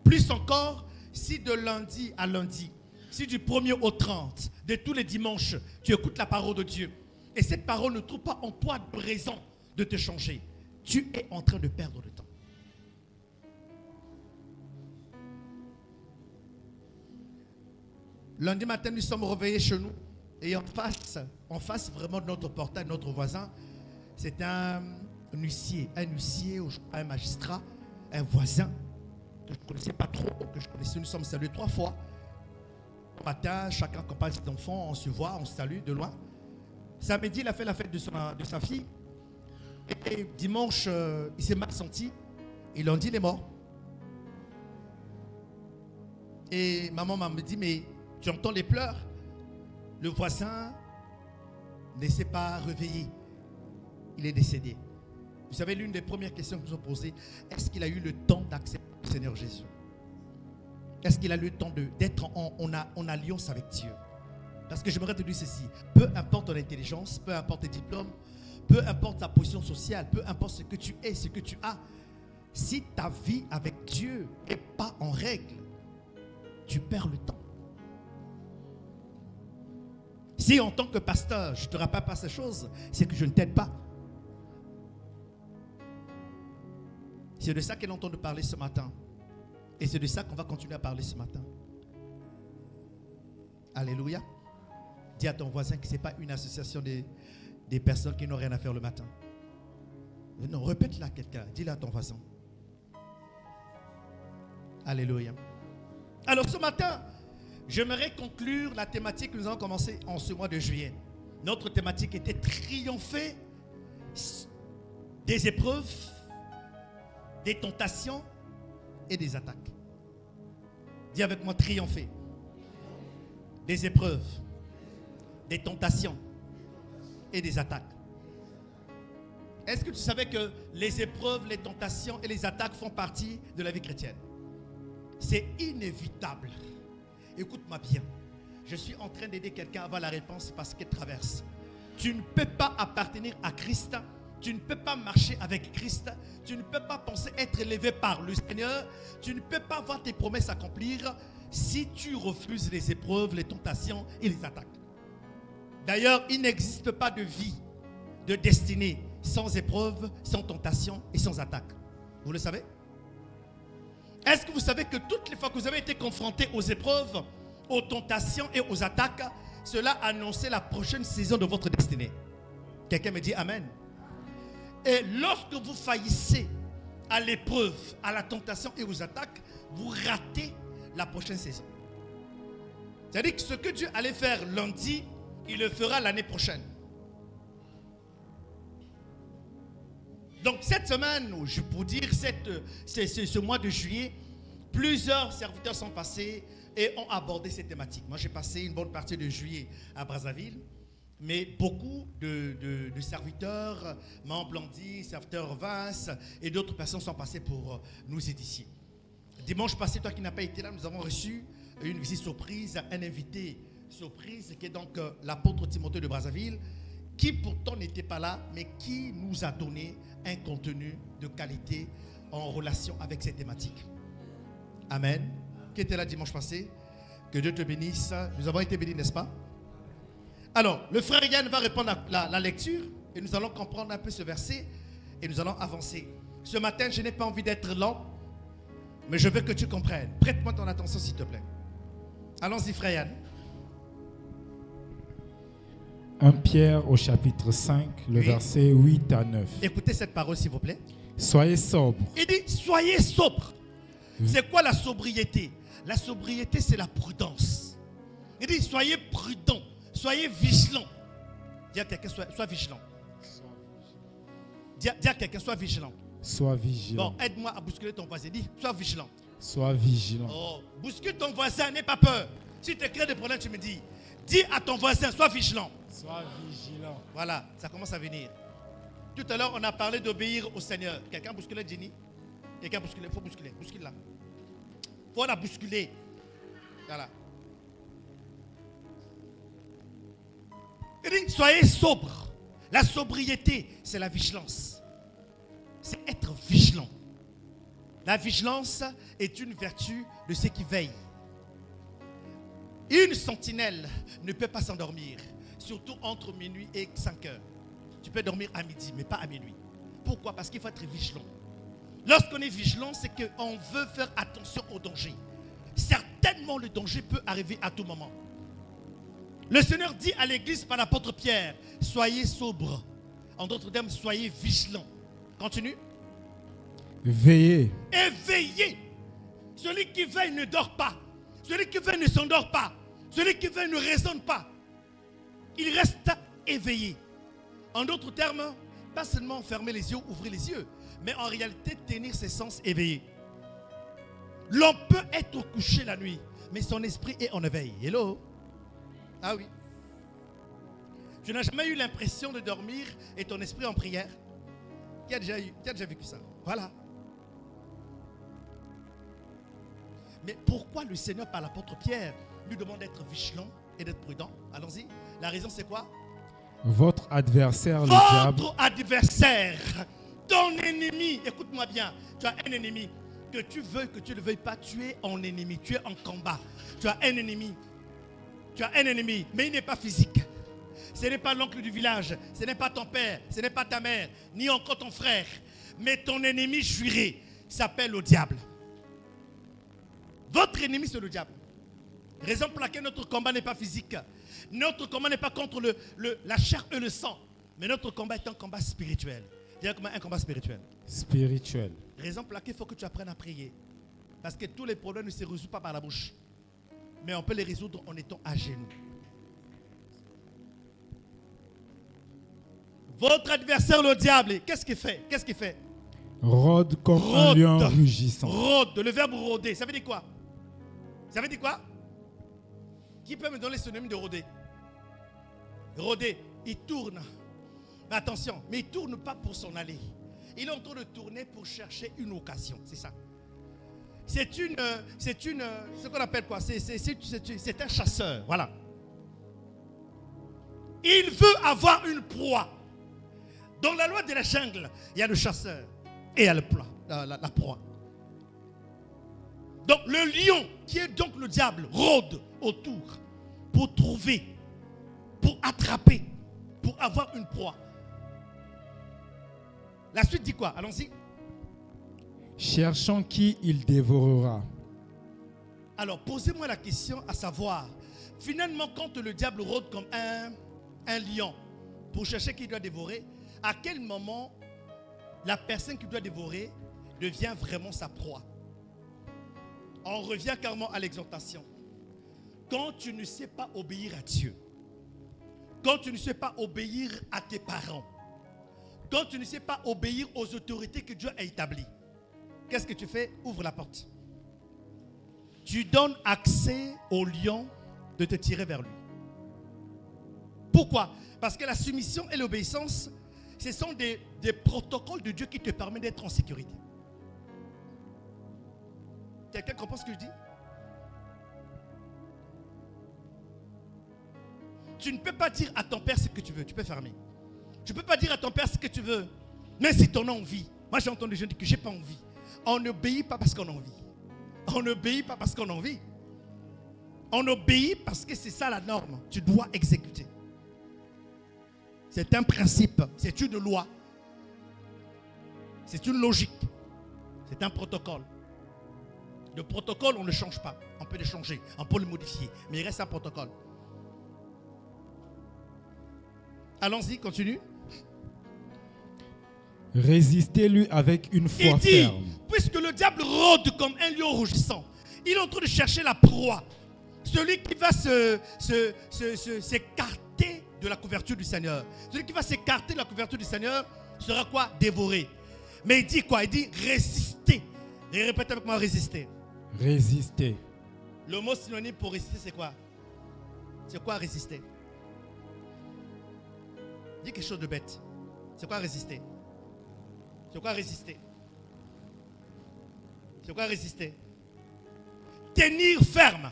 Plus encore, si de lundi à lundi, si du 1er au 30, de tous les dimanches, tu écoutes la parole de Dieu, et cette parole ne trouve pas en toi de raison de te changer, tu es en train de perdre le temps. Lundi matin, nous sommes réveillés chez nous, et en face vraiment de notre portail, notre voisin, c'est un huissier, un magistrat, un voisin que je ne connaissais pas trop, que je connaissais. Nous sommes salués 3 fois. Au matin, chacun accompagne ses enfants, on se voit, on se salue de loin. Samedi, il a fait la fête de sa fille. Et dimanche, il s'est mal senti. Et lundi, il est mort. Et maman m'a dit, mais tu entends les pleurs? Le voisin ne s'est pas réveillé. Il est décédé. Vous savez, l'une des premières questions que nous avons posées, est-ce qu'il a eu le temps d'accepter le Seigneur Jésus? Est-ce qu'il a eu le temps d'être en alliance avec Dieu? Parce que j'aimerais te dire ceci, peu importe ton intelligence, peu importe tes diplômes, peu importe ta position sociale, peu importe ce que tu es, ce que tu as, si ta vie avec Dieu n'est pas en règle, tu perds le temps. Si en tant que pasteur, je ne te rappelle pas ces choses, c'est que je ne t'aide pas. C'est de ça qu'elle entend parler ce matin. Et c'est de ça qu'on va continuer à parler ce matin. Alléluia. Dis à ton voisin que ce n'est pas une association des personnes qui n'ont rien à faire le matin. Non, répète-la à quelqu'un. Dis-le à ton voisin. Alléluia. Alors ce matin, j'aimerais conclure la thématique que nous avons commencé en ce mois de juillet. Notre thématique était triompher des épreuves, des tentations et des attaques. Dis avec moi, triompher des épreuves, des tentations et des attaques. Est-ce que tu savais que les épreuves, les tentations et les attaques font partie de la vie chrétienne? C'est inévitable. Écoute-moi bien. Je suis en train d'aider quelqu'un à avoir la réponse parce qu'il traverse. Tu ne peux pas appartenir à Christ. Tu ne peux pas marcher avec Christ. Tu ne peux pas penser être élevé par le Seigneur. Tu ne peux pas voir tes promesses accomplir si tu refuses les épreuves, les tentations et les attaques. D'ailleurs, il n'existe pas de vie, de destinée sans épreuves, sans tentation et sans attaque. Vous le savez? Est-ce que vous savez que toutes les fois que vous avez été confrontés aux épreuves, aux tentations et aux attaques, cela annonçait la prochaine saison de votre destinée? Quelqu'un me dit Amen. Et lorsque vous faillissez à l'épreuve, à la tentation et aux attaques, vous ratez la prochaine saison. C'est-à-dire que ce que Dieu allait faire lundi, il le fera l'année prochaine. Donc cette semaine, je peux dire ce mois de juillet, plusieurs serviteurs sont passés et ont abordé ces thématiques. Moi j'ai passé une bonne partie de juillet à Brazzaville, mais beaucoup de serviteurs, Maman Blondie, serviteurs Vince et d'autres personnes sont passées pour nous édifier. Dimanche passé, toi qui n'as pas été là, nous avons reçu une visite surprise, un invité surprise qui est donc l'apôtre Timothée de Brazzaville, qui pourtant n'était pas là, mais qui nous a donné un contenu de qualité en relation avec ces thématiques. Amen. Qui était là dimanche passé? Que Dieu te bénisse. Nous avons été bénis, n'est-ce pas? Alors, le frère Yann va répondre à la lecture et nous allons comprendre un peu ce verset et nous allons avancer. Ce matin, je n'ai pas envie d'être lent, mais je veux que tu comprennes. Prête-moi ton attention, s'il te plaît. Allons-y, frère Yann. 1 Pierre au chapitre 5, le verset 8 à 9. Écoutez cette parole, s'il vous plaît. Soyez sobres. Il dit, soyez sobres. C'est quoi la sobriété? La sobriété, c'est la prudence. Il dit, soyez prudents, soyez vigilants. Dis à quelqu'un, sois vigilant. Dis à quelqu'un, sois vigilant. Sois vigilant. Bon, aide-moi à bousculer ton voisin. Dis, sois vigilant. Sois vigilant. Oh, bouscule ton voisin, n'aie pas peur. Si tu crées des problèmes, tu me dis. Dis à ton voisin, sois vigilant. Sois vigilant. Voilà, ça commence à venir. Tout à l'heure, on a parlé d'obéir au Seigneur. Quelqu'un bousculait Jenny? Quelqu'un bousculait? Il faut bousculer. Bouscule là. Il faut la bousculer. Voilà. Il dit, soyez sobres. La sobriété, c'est la vigilance. C'est être vigilant. La vigilance est une vertu de ceux qui veillent. Une sentinelle ne peut pas s'endormir, surtout entre minuit et 5 heures. Tu peux dormir à midi, mais pas à minuit. Pourquoi? Parce qu'il faut être vigilant. Lorsqu'on est vigilant, c'est qu'on veut faire attention au danger. Certainement, le danger peut arriver à tout moment. Le Seigneur dit à l'église par l'apôtre Pierre, soyez sobres. En d'autres termes, soyez vigilants. Continue. Veillez. Et veillez. Celui qui veille ne dort pas. Celui qui veille ne s'endort pas. Celui qui veille ne raisonne pas. Il reste éveillé. En d'autres termes, pas seulement fermer les yeux, ouvrir les yeux, mais en réalité tenir ses sens éveillés. L'on peut être couché la nuit, mais son esprit est en éveil. Hello? Ah oui. Tu n'as jamais eu l'impression de dormir et ton esprit en prière? Qui a déjà vécu ça? Voilà. Mais pourquoi le Seigneur, par l'apôtre Pierre, nous demande d'être vigilant et d'être prudent? Allons-y. La raison, c'est quoi? Votre adversaire, le diable, Votre adversaire, ton ennemi, écoute-moi bien, tu as un ennemi, que tu veuilles, que tu ne le veuilles pas, tu es en ennemi, tu es en combat. Tu as un ennemi, mais il n'est pas physique. Ce n'est pas l'oncle du village, ce n'est pas ton père, ce n'est pas ta mère, ni encore ton frère. Mais ton ennemi juré s'appelle le diable. Votre ennemi, c'est le diable. Raison pour laquelle notre combat n'est pas physique. Notre combat n'est pas contre la chair et le sang. Mais notre combat est un combat spirituel. Dis-moi comment un combat spirituel. spirituel. Raison pour laquelle il faut que tu apprennes à prier. Parce que tous les problèmes ne se résolvent pas par la bouche. Mais on peut les résoudre en étant à genoux. Votre adversaire, le diable, qu'est-ce qu'il fait? Qu'est-ce qu'il fait? Rôde comme un lion rugissant. Rôde, le verbe rôder, ça veut dire quoi? Ça veut dire quoi? Qui peut me donner le synonyme de rôder? Rôder, il tourne. Mais attention, mais il ne tourne pas pour s'en aller. Il est en train de tourner pour chercher une occasion, c'est ça. C'est ce qu'on appelle quoi? C'est un chasseur, voilà. Il veut avoir une proie. Dans la loi de la jungle, il y a le chasseur et il y a la proie. Donc le lion, qui est donc le diable, rôde autour pour trouver, pour attraper, pour avoir une proie. La suite dit quoi? Allons-y. Cherchant qui il dévorera. Alors posez-moi la question à savoir, finalement quand le diable rôde comme un lion pour chercher qui il doit dévorer, à quel moment la personne qui doit dévorer devient vraiment sa proie? On revient carrément à l'exhortation. Quand tu ne sais pas obéir à Dieu, quand tu ne sais pas obéir à tes parents, quand tu ne sais pas obéir aux autorités que Dieu a établies, qu'est-ce que tu fais? Ouvre la porte. Tu donnes accès au lion de te tirer vers lui. Pourquoi? Parce que la soumission et l'obéissance, ce sont des protocoles de Dieu qui te permettent d'être en sécurité. Quelqu'un comprend ce que je dis? Tu ne peux pas dire à ton père ce que tu veux. Tu peux fermer. Tu ne peux pas dire à ton père ce que tu veux. Même si tu en as envie. Moi j'ai entendu des gens dire que je n'ai pas envie. On n'obéit pas parce qu'on a envie. On n'obéit pas parce qu'on a envie. On obéit parce que c'est ça la norme. Tu dois exécuter. C'est un principe. C'est une loi. C'est une logique. C'est un protocole. Le protocole, on ne le change pas. On peut le changer. On peut le modifier. Mais il reste un protocole. Allons-y, continue. Résistez-lui avec une foi Il dit, ferme. puisque le diable rôde comme un lion rougissant, il est en train de chercher la proie. Celui qui va s'écarter de la couverture du Seigneur. Celui qui va s'écarter de la couverture du Seigneur sera quoi? Dévoré. Mais il dit quoi? Il dit résister. Et répétez avec moi, résister. Résister. Le mot synonyme pour résister, c'est quoi? C'est quoi résister? Dis quelque chose de bête. C'est quoi résister? C'est quoi résister? C'est quoi résister? Tenir ferme.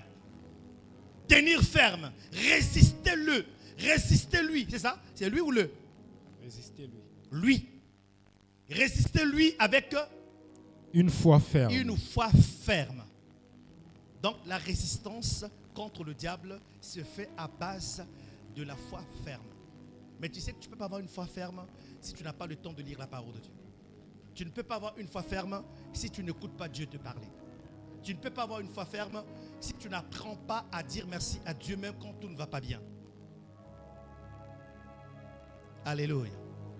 Tenir ferme. Résistez-le. Résistez-lui. C'est ça? C'est lui ou le? Résistez-lui. Lui. Résistez-lui avec une foi ferme. Une foi ferme. Donc la résistance contre le diable se fait à base de la foi ferme. Mais tu sais que tu ne peux pas avoir une foi ferme si tu n'as pas le temps de lire la parole de Dieu. Tu ne peux pas avoir une foi ferme si tu n'écoutes pas Dieu te parler. Tu ne peux pas avoir une foi ferme si tu n'apprends pas à dire merci à Dieu même quand tout ne va pas bien. Alléluia.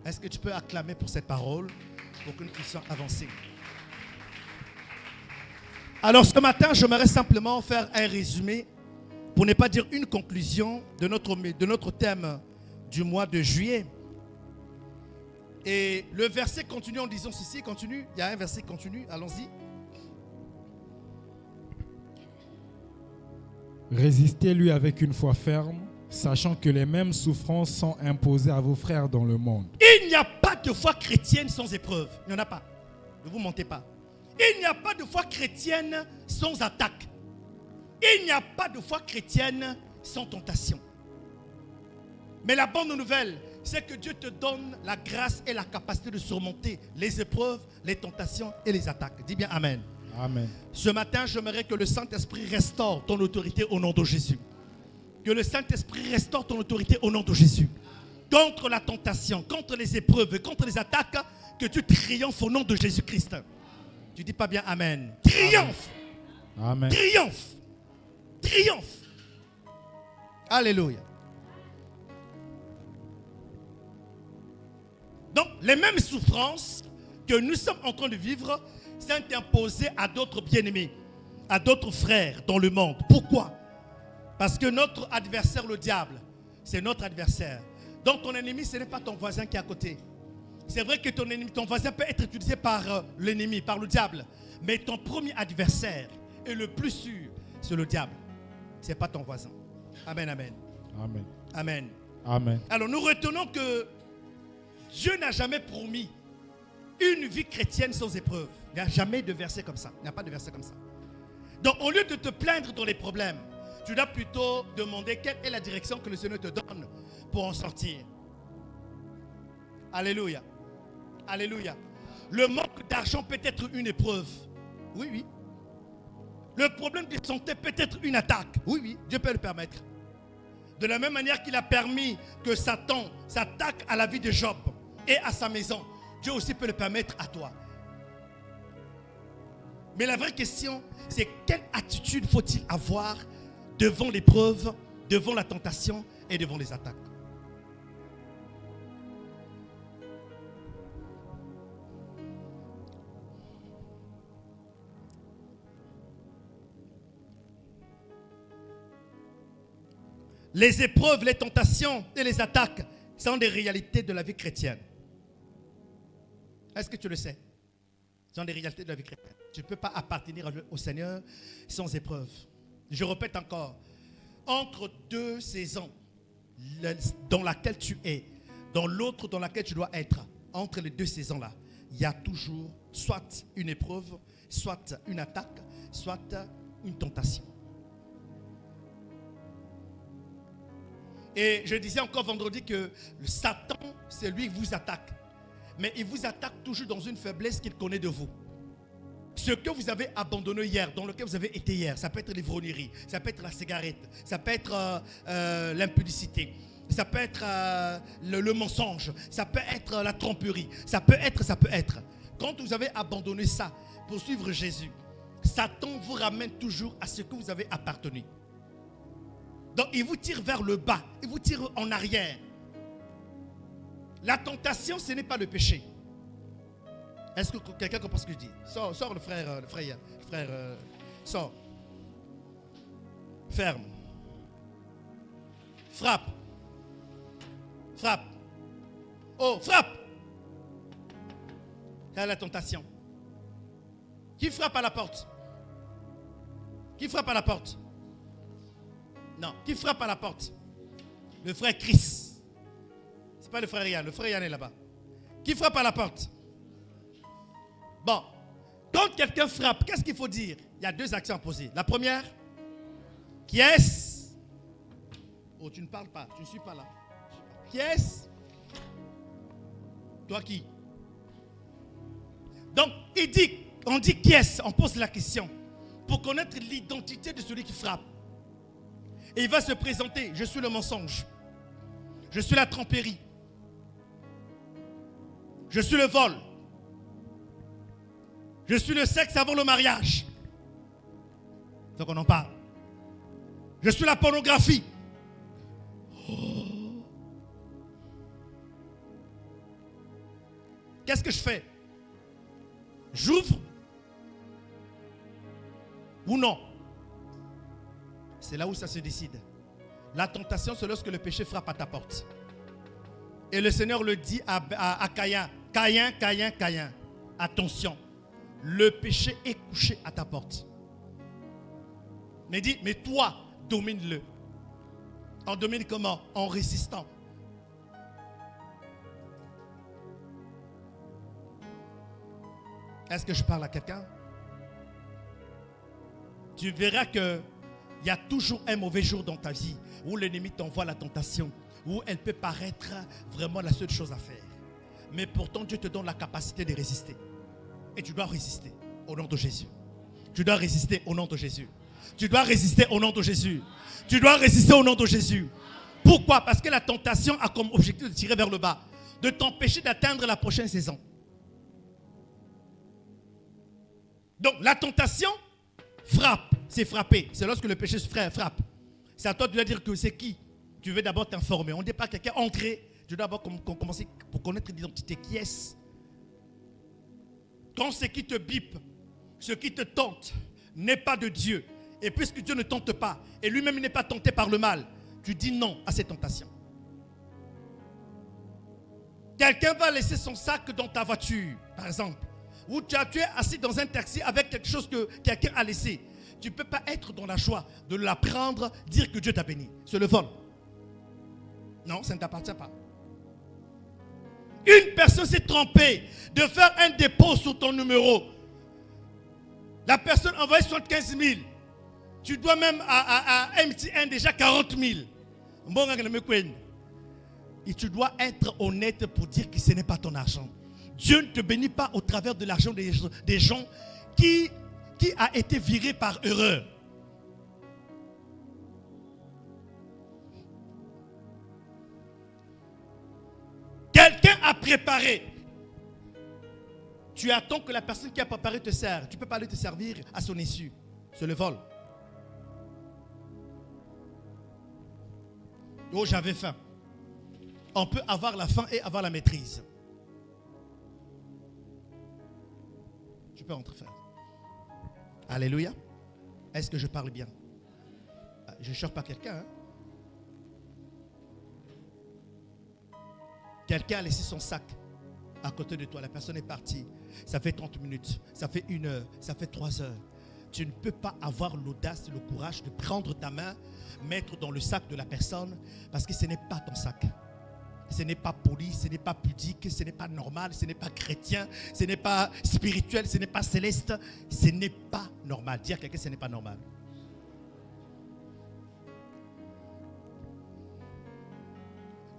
Est-ce que tu peux acclamer pour cette parole pour que nous puissions avancer? Alors ce matin, j'aimerais simplement faire un résumé pour ne pas dire une conclusion de notre thème du mois de juillet. Et le verset continue en disant ceci, continue. Il y a un verset continue, allons-y. Résistez-lui avec une foi ferme, sachant que les mêmes souffrances sont imposées à vos frères dans le monde. Il n'y a pas de foi chrétienne sans épreuve. Il n'y en a pas. Ne vous mentez pas. Il n'y a pas de foi chrétienne sans attaque. Il n'y a pas de foi chrétienne sans tentation. Mais la bonne nouvelle, c'est que Dieu te donne la grâce et la capacité de surmonter les épreuves, les tentations et les attaques. Dis bien Amen. Amen. Ce matin, j'aimerais que le Saint-Esprit restaure ton autorité au nom de Jésus. Que le Saint-Esprit restaure ton autorité au nom de Jésus. Contre la tentation, contre les épreuves, contre les attaques, que tu triomphes au nom de Jésus-Christ. Tu dis pas bien Amen. Triomphe. Amen. Triomphe. Triomphe. Alléluia. Donc, les mêmes souffrances que nous sommes en train de vivre sont imposées à d'autres bien-aimés, à d'autres frères dans le monde. Pourquoi? Parce que notre adversaire, le diable, c'est notre adversaire. Donc, ton ennemi, ce n'est pas ton voisin qui est à côté. C'est vrai que ton voisin peut être utilisé par l'ennemi, par le diable. Mais ton premier adversaire et le plus sûr, c'est le diable. Ce n'est pas ton voisin. Amen, amen. Amen. Amen. Amen. Alors, nous retenons que Dieu n'a jamais promis une vie chrétienne sans épreuve. Il n'y a jamais de verset comme ça. Il n'y a pas de verset comme ça. Donc, au lieu de te plaindre dans les problèmes, tu dois plutôt demander quelle est la direction que le Seigneur te donne pour en sortir. Alléluia. Alléluia. Le manque d'argent peut être une épreuve. Oui, oui. Le problème de santé peut être une attaque. Oui, oui. Dieu peut le permettre. De la même manière qu'il a permis que Satan s'attaque à la vie de Job et à sa maison, Dieu aussi peut le permettre à toi. Mais la vraie question, c'est quelle attitude faut-il avoir devant l'épreuve, devant la tentation et devant les attaques? Les épreuves, les tentations et les attaques sont des réalités de la vie chrétienne. Est-ce que tu le sais? Ce sont des réalités de la vie chrétienne. Tu ne peux pas appartenir au Seigneur sans épreuve. Je répète encore, entre deux saisons dans laquelle tu es, dans l'autre dans laquelle tu dois être, entre les deux saisons-là, il y a toujours soit une épreuve, soit une attaque, soit une tentation. Et je disais encore vendredi que le Satan, c'est lui qui vous attaque. Mais il vous attaque toujours dans une faiblesse qu'il connaît de vous. Ce que vous avez abandonné hier, dans lequel vous avez été hier, ça peut être l'ivrognerie, ça peut être la cigarette, ça peut être l'impudicité, ça peut être le mensonge, ça peut être la tromperie, ça peut être. Quand vous avez abandonné ça pour suivre Jésus, Satan vous ramène toujours à ce que vous avez appartenu. Donc il vous tire vers le bas, il vous tire en arrière. La tentation, ce n'est pas le péché. Est-ce que quelqu'un comprend ce que je dis? Sors le frère, sors. Ferme. Frappe. Frappe. Oh, frappe. C'est la tentation. Qui frappe à la porte? Qui frappe à la porte? Non, qui frappe à la porte? Le frère Chris. C'est pas le frère Yann est là-bas. Qui frappe à la porte? Bon, quand quelqu'un frappe, qu'est-ce qu'il faut dire? Il y a deux actions à poser. La première, qui est-ce? Oh, tu ne parles pas, tu ne suis pas là. Qui est-ce? Toi qui? Donc, on dit qui est-ce? On pose la question pour connaître l'identité de celui qui frappe. Et il va se présenter, je suis le mensonge. Je suis la tromperie. Je suis le vol. Je suis le sexe avant le mariage. Il faut qu'on en parle. Je suis la pornographie. Oh. Qu'est-ce que je fais? J'ouvre ou non? C'est là où ça se décide. La tentation, c'est lorsque le péché frappe à ta porte. Et le Seigneur le dit à Caïn. Caïn, attention. Le péché est couché à ta porte. Mais dit, mais toi, domine-le. On domine comment? En résistant. Est-ce que je parle à quelqu'un? Tu verras que il y a toujours un mauvais jour dans ta vie où l'ennemi t'envoie la tentation, où elle peut paraître vraiment la seule chose à faire. Mais pourtant, Dieu te donne la capacité de résister. Et tu dois résister au nom de Jésus. Tu dois résister au nom de Jésus. Tu dois résister au nom de Jésus. Tu dois résister au nom de Jésus. Pourquoi? Parce que la tentation a comme objectif de tirer vers le bas, de t'empêcher d'atteindre la prochaine saison. Donc la tentation frappe, c'est frapper. C'est lorsque le péché frappe. C'est à toi de dire que c'est qui. Tu veux d'abord t'informer. On ne dit pas quelqu'un entrer. Tu dois d'abord commencer pour connaître l'identité. Qui est-ce? Quand ce qui te bipe, ce qui te tente, n'est pas de Dieu, et puisque Dieu ne tente pas, et lui-même n'est pas tenté par le mal, tu dis non à ces tentations. Quelqu'un va laisser son sac dans ta voiture, par exemple, ou tu es assis dans un taxi avec quelque chose que quelqu'un a laissé. Tu ne peux pas être dans la joie de la prendre, dire que Dieu t'a béni. C'est le vol. Non, ça ne t'appartient pas. Une personne s'est trompée de faire un dépôt sur ton numéro. La personne envoie 75 000. Tu dois même à MTN déjà 40 000. Et tu dois être honnête pour dire que ce n'est pas ton argent. Dieu ne te bénit pas au travers de l'argent des gens qui a été viré par erreur. Quelqu'un a préparé. Tu attends que la personne qui a préparé te serve. Tu ne peux pas aller te servir à son issue. C'est le vol. Oh, j'avais faim. On peut avoir la faim et avoir la maîtrise. Tu peux rentrer, frère. Alléluia. Est-ce que je parle bien? Je ne cherche pas quelqu'un. Hein? Quelqu'un a laissé son sac à côté de toi. La personne est partie. Ça fait 30 minutes. Ça fait 1 heure. Ça fait 3 heures. Tu ne peux pas avoir l'audace et le courage de prendre ta main, mettre dans le sac de la personne, parce que ce n'est pas ton sac. Ce n'est pas poli, ce n'est pas pudique, ce n'est pas normal, ce n'est pas chrétien, ce n'est pas spirituel, ce n'est pas céleste. Ce n'est pas normal. Dire à quelqu'un, ce n'est pas normal.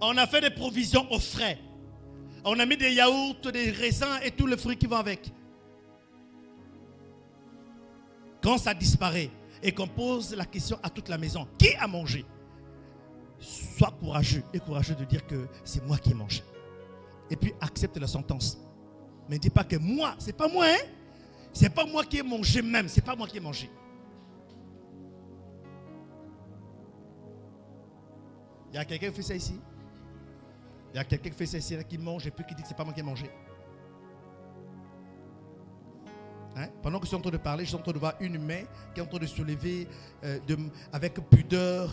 On a fait des provisions aux frais. On a mis des yaourts, des raisins et tous les fruits qui vont avec. Quand ça disparaît et qu'on pose la question à toute la maison, qui a mangé? Sois courageux et courageux de dire que c'est moi qui ai mangé. Et puis accepte la sentence. Mais ne dis pas que moi, c'est pas moi, hein? C'est pas moi qui ai mangé même, c'est pas moi qui ai mangé. Il y a quelqu'un qui fait ça ici? Il y a quelqu'un qui fait ça ici, qui mange et puis qui dit que c'est pas moi qui ai mangé. Hein? Pendant que je suis en train de parler, je suis en train de voir une main qui est en train de se lever avec pudeur,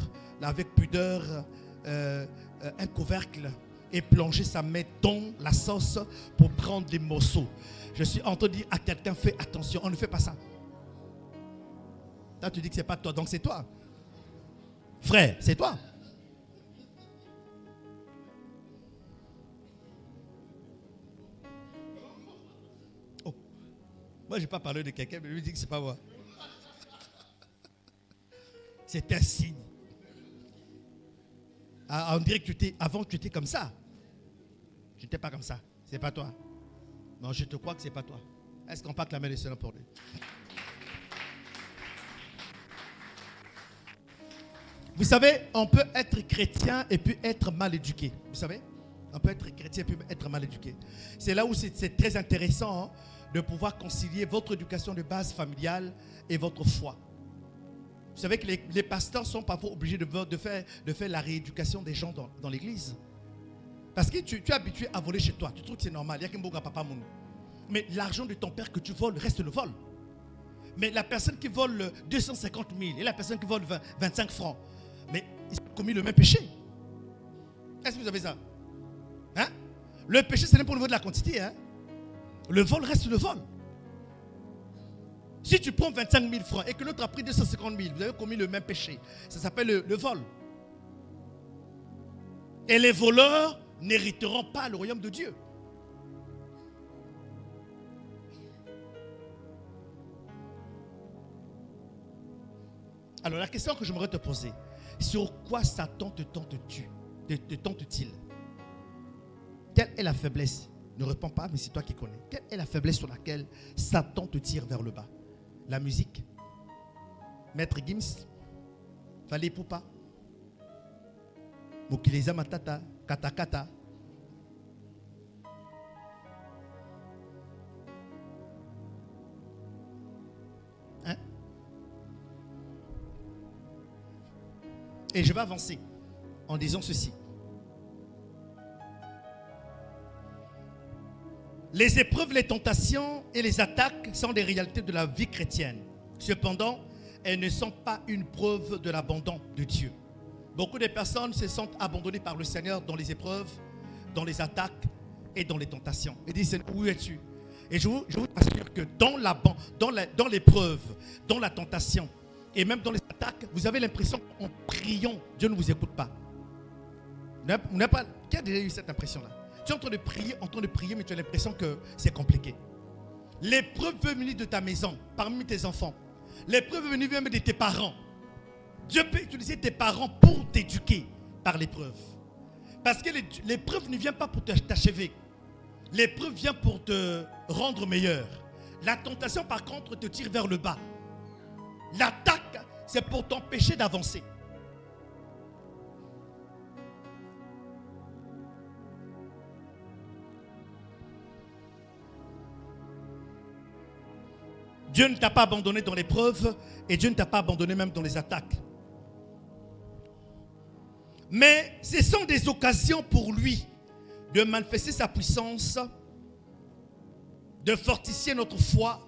un couvercle et plonger sa main dans la sauce pour prendre des morceaux. Je suis en train de dire à quelqu'un, fais attention, on ne fait pas ça. Là, tu dis que ce n'est pas toi, donc c'est toi. Frère, c'est toi. Moi, je n'ai pas parlé de quelqu'un, mais lui dit que ce n'est pas moi. C'est un signe. On dirait que avant tu étais comme ça. Tu n'étais pas comme ça. Ce n'est pas toi. Non, je te crois que ce n'est pas toi. Est-ce qu'on peut acclamer le Seigneur pour lui? Vous savez, on peut être chrétien et puis être mal éduqué. Vous savez? On peut être chrétien et puis être mal éduqué. C'est là où c'est très intéressant, hein, de pouvoir concilier votre éducation de base familiale et votre foi. Vous savez que les pasteurs sont parfois obligés de faire la rééducation des gens dans l'église. Parce que tu es habitué à voler chez toi. Tu trouves que c'est normal. Il y a qu'un beau papa mon. Mais l'argent de ton père que tu voles reste le vol. Mais la personne qui vole 250 000 et la personne qui vole 25 francs, mais ils ont commis le même péché. Est-ce que vous avez ça? Hein? Le péché, ce n'est pas au niveau de la quantité. Hein? Le vol reste le vol. Si tu prends 25 000 francs et que l'autre a pris 250 000, vous avez commis le même péché. Ça s'appelle le vol. Et les voleurs n'hériteront pas le royaume de Dieu. Alors la question que j'aimerais te poser, sur quoi Satan te tente-tu te tente-t-il? Quelle est la faiblesse? Ne réponds pas, mais c'est toi qui connais. Quelle est la faiblesse sur laquelle Satan te tire vers le bas? La musique? Maître Gims? Fallait Poupa? Mokileza Matata? Kata Kata? Hein? Et je vais avancer en disant ceci. Les épreuves, les tentations et les attaques sont des réalités de la vie chrétienne. Cependant, elles ne sont pas une preuve de l'abandon de Dieu. Beaucoup de personnes se sentent abandonnées par le Seigneur dans les épreuves, dans les attaques et dans les tentations. Et disent, Seigneur, où es-tu? Et je vous assure que dans l'épreuve, dans la tentation et même dans les attaques, vous avez l'impression qu'en priant, Dieu ne vous écoute pas. Vous n'avez pas, qui a déjà eu cette impression-là? Tu es en train de prier, mais tu as l'impression que c'est compliqué. L'épreuve peut venir de ta maison, parmi tes enfants. L'épreuve peut venir même de tes parents. Dieu peut utiliser tes parents pour t'éduquer par l'épreuve. Parce que l'épreuve ne vient pas pour t'achever. L'épreuve vient pour te rendre meilleur. La tentation, par contre, te tire vers le bas. L'attaque, c'est pour t'empêcher d'avancer. Dieu ne t'a pas abandonné dans l'épreuve et Dieu ne t'a pas abandonné même dans les attaques. Mais ce sont des occasions pour lui de manifester sa puissance, de fortifier notre foi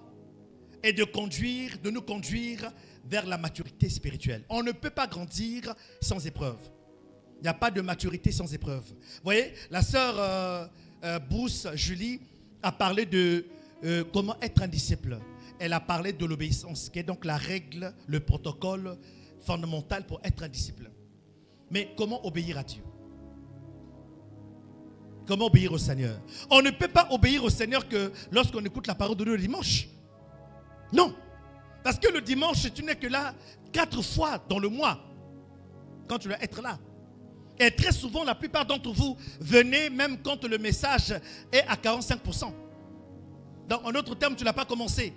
et de nous conduire vers la maturité spirituelle. On ne peut pas grandir sans épreuve. Il n'y a pas de maturité sans épreuve. Vous voyez, la sœur Bruce Julie a parlé de comment être un disciple. Elle a parlé de l'obéissance, qui est donc la règle, le protocole fondamental pour être un disciple. Mais comment obéir à Dieu? Comment obéir au Seigneur? On ne peut pas obéir au Seigneur que lorsqu'on écoute la parole de Dieu le dimanche. Non. Parce que le dimanche, tu n'es que là 4 fois dans le mois, quand tu dois être là. Et très souvent, la plupart d'entre vous, venez même quand le message est à 45%. Donc, en d'autres termes, tu n'as pas commencé.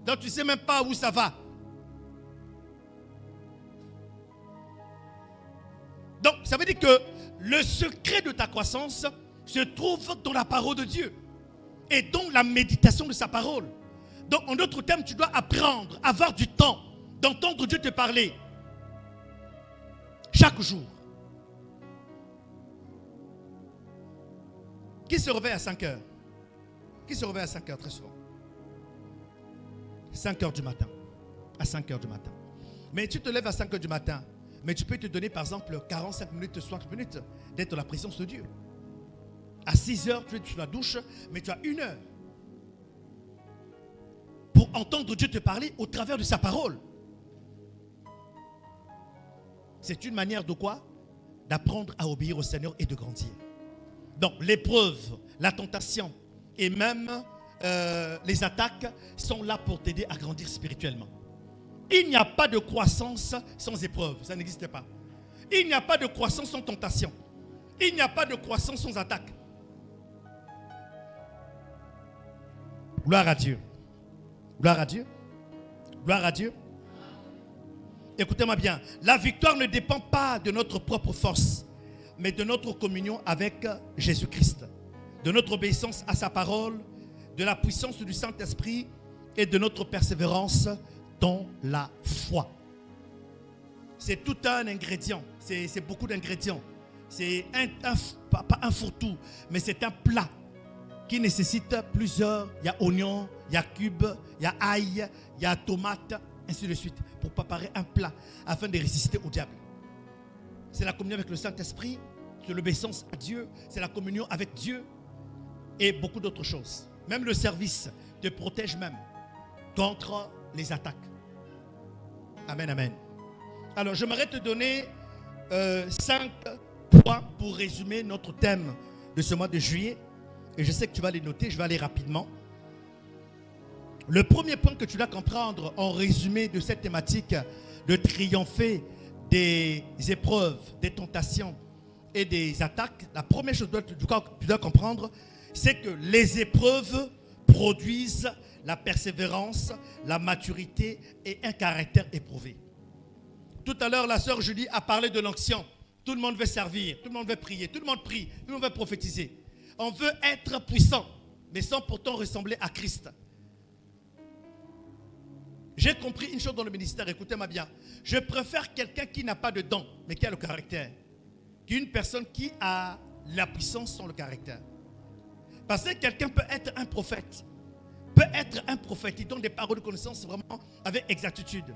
Donc tu ne sais même pas où ça va. Donc ça veut dire que le secret de ta croissance se trouve dans la parole de Dieu et dans la méditation de sa parole. Donc en d'autres termes, tu dois apprendre, avoir du temps d'entendre Dieu te parler chaque jour. Qui se réveille à 5 heures? Qui se réveille à 5 heures très souvent? 5 heures du matin. À 5 heures du matin. Mais tu te lèves à 5 heures du matin. Mais tu peux te donner par exemple 45 minutes, 60 minutes d'être dans la présence de Dieu. À 6 heures, tu es sur la douche, mais tu as 1 heure pour entendre Dieu te parler au travers de sa parole. C'est une manière de quoi? D'apprendre à obéir au Seigneur et de grandir. Donc l'épreuve, la tentation et même les attaques sont là pour t'aider à grandir spirituellement. Il n'y a pas de croissance sans épreuve. Ça n'existe pas. Il n'y a pas de croissance sans tentation. Il n'y a pas de croissance sans attaque. Gloire à Dieu. Gloire à Dieu. Gloire à Dieu. Écoutez-moi bien. La victoire ne dépend pas de notre propre force, mais de notre communion avec Jésus-Christ, de notre obéissance à sa parole, de la puissance du Saint-Esprit et de notre persévérance dans la foi. C'est tout un ingrédient. C'est beaucoup d'ingrédients. C'est pas un fourre-tout, mais c'est un plat qui nécessite plusieurs. Il y a oignon, il y a cube, il y a ail, il y a tomate, ainsi de suite, pour préparer un plat afin de résister au diable. C'est la communion avec le Saint-Esprit, c'est l'obéissance à Dieu, c'est la communion avec Dieu et beaucoup d'autres choses. Même le service te protège même contre les attaques. Amen, amen. Alors, j'aimerais te donner 5 points pour résumer notre thème de ce mois de juillet. Et je sais que tu vas les noter, je vais aller rapidement. Le premier point que tu dois comprendre en résumé de cette thématique de triompher des épreuves, des tentations et des attaques, la première chose que tu dois comprendre, c'est que les épreuves produisent la persévérance, la maturité et un caractère éprouvé. Tout à l'heure, la sœur Julie a parlé de l'onction. Tout le monde veut servir, tout le monde veut prier, tout le monde prie, tout le monde veut prophétiser. On veut être puissant, mais sans pourtant ressembler à Christ. J'ai compris une chose dans le ministère, écoutez-moi bien. Je préfère quelqu'un qui n'a pas de dons, mais qui a le caractère, qu'une personne qui a la puissance sans le caractère. Parce que quelqu'un peut être un prophète, il donne des paroles de connaissance vraiment avec exactitude,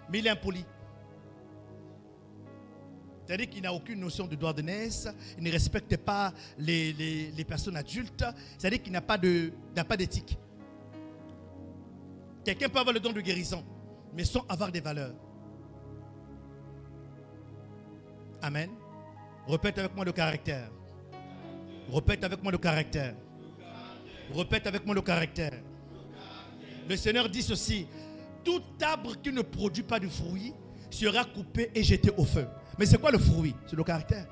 mais il est impoli. C'est-à-dire qu'il n'a aucune notion de droit de naissance, il ne respecte pas les personnes adultes, c'est-à-dire qu'il n'a pas d'éthique. Quelqu'un peut avoir le don de guérison, mais sans avoir des valeurs. Amen. Répète avec moi le caractère. Répète avec moi le caractère. Répète avec moi le caractère. Le Seigneur dit ceci: tout arbre qui ne produit pas de fruits sera coupé et jeté au feu. Mais c'est quoi le fruit? C'est le caractère.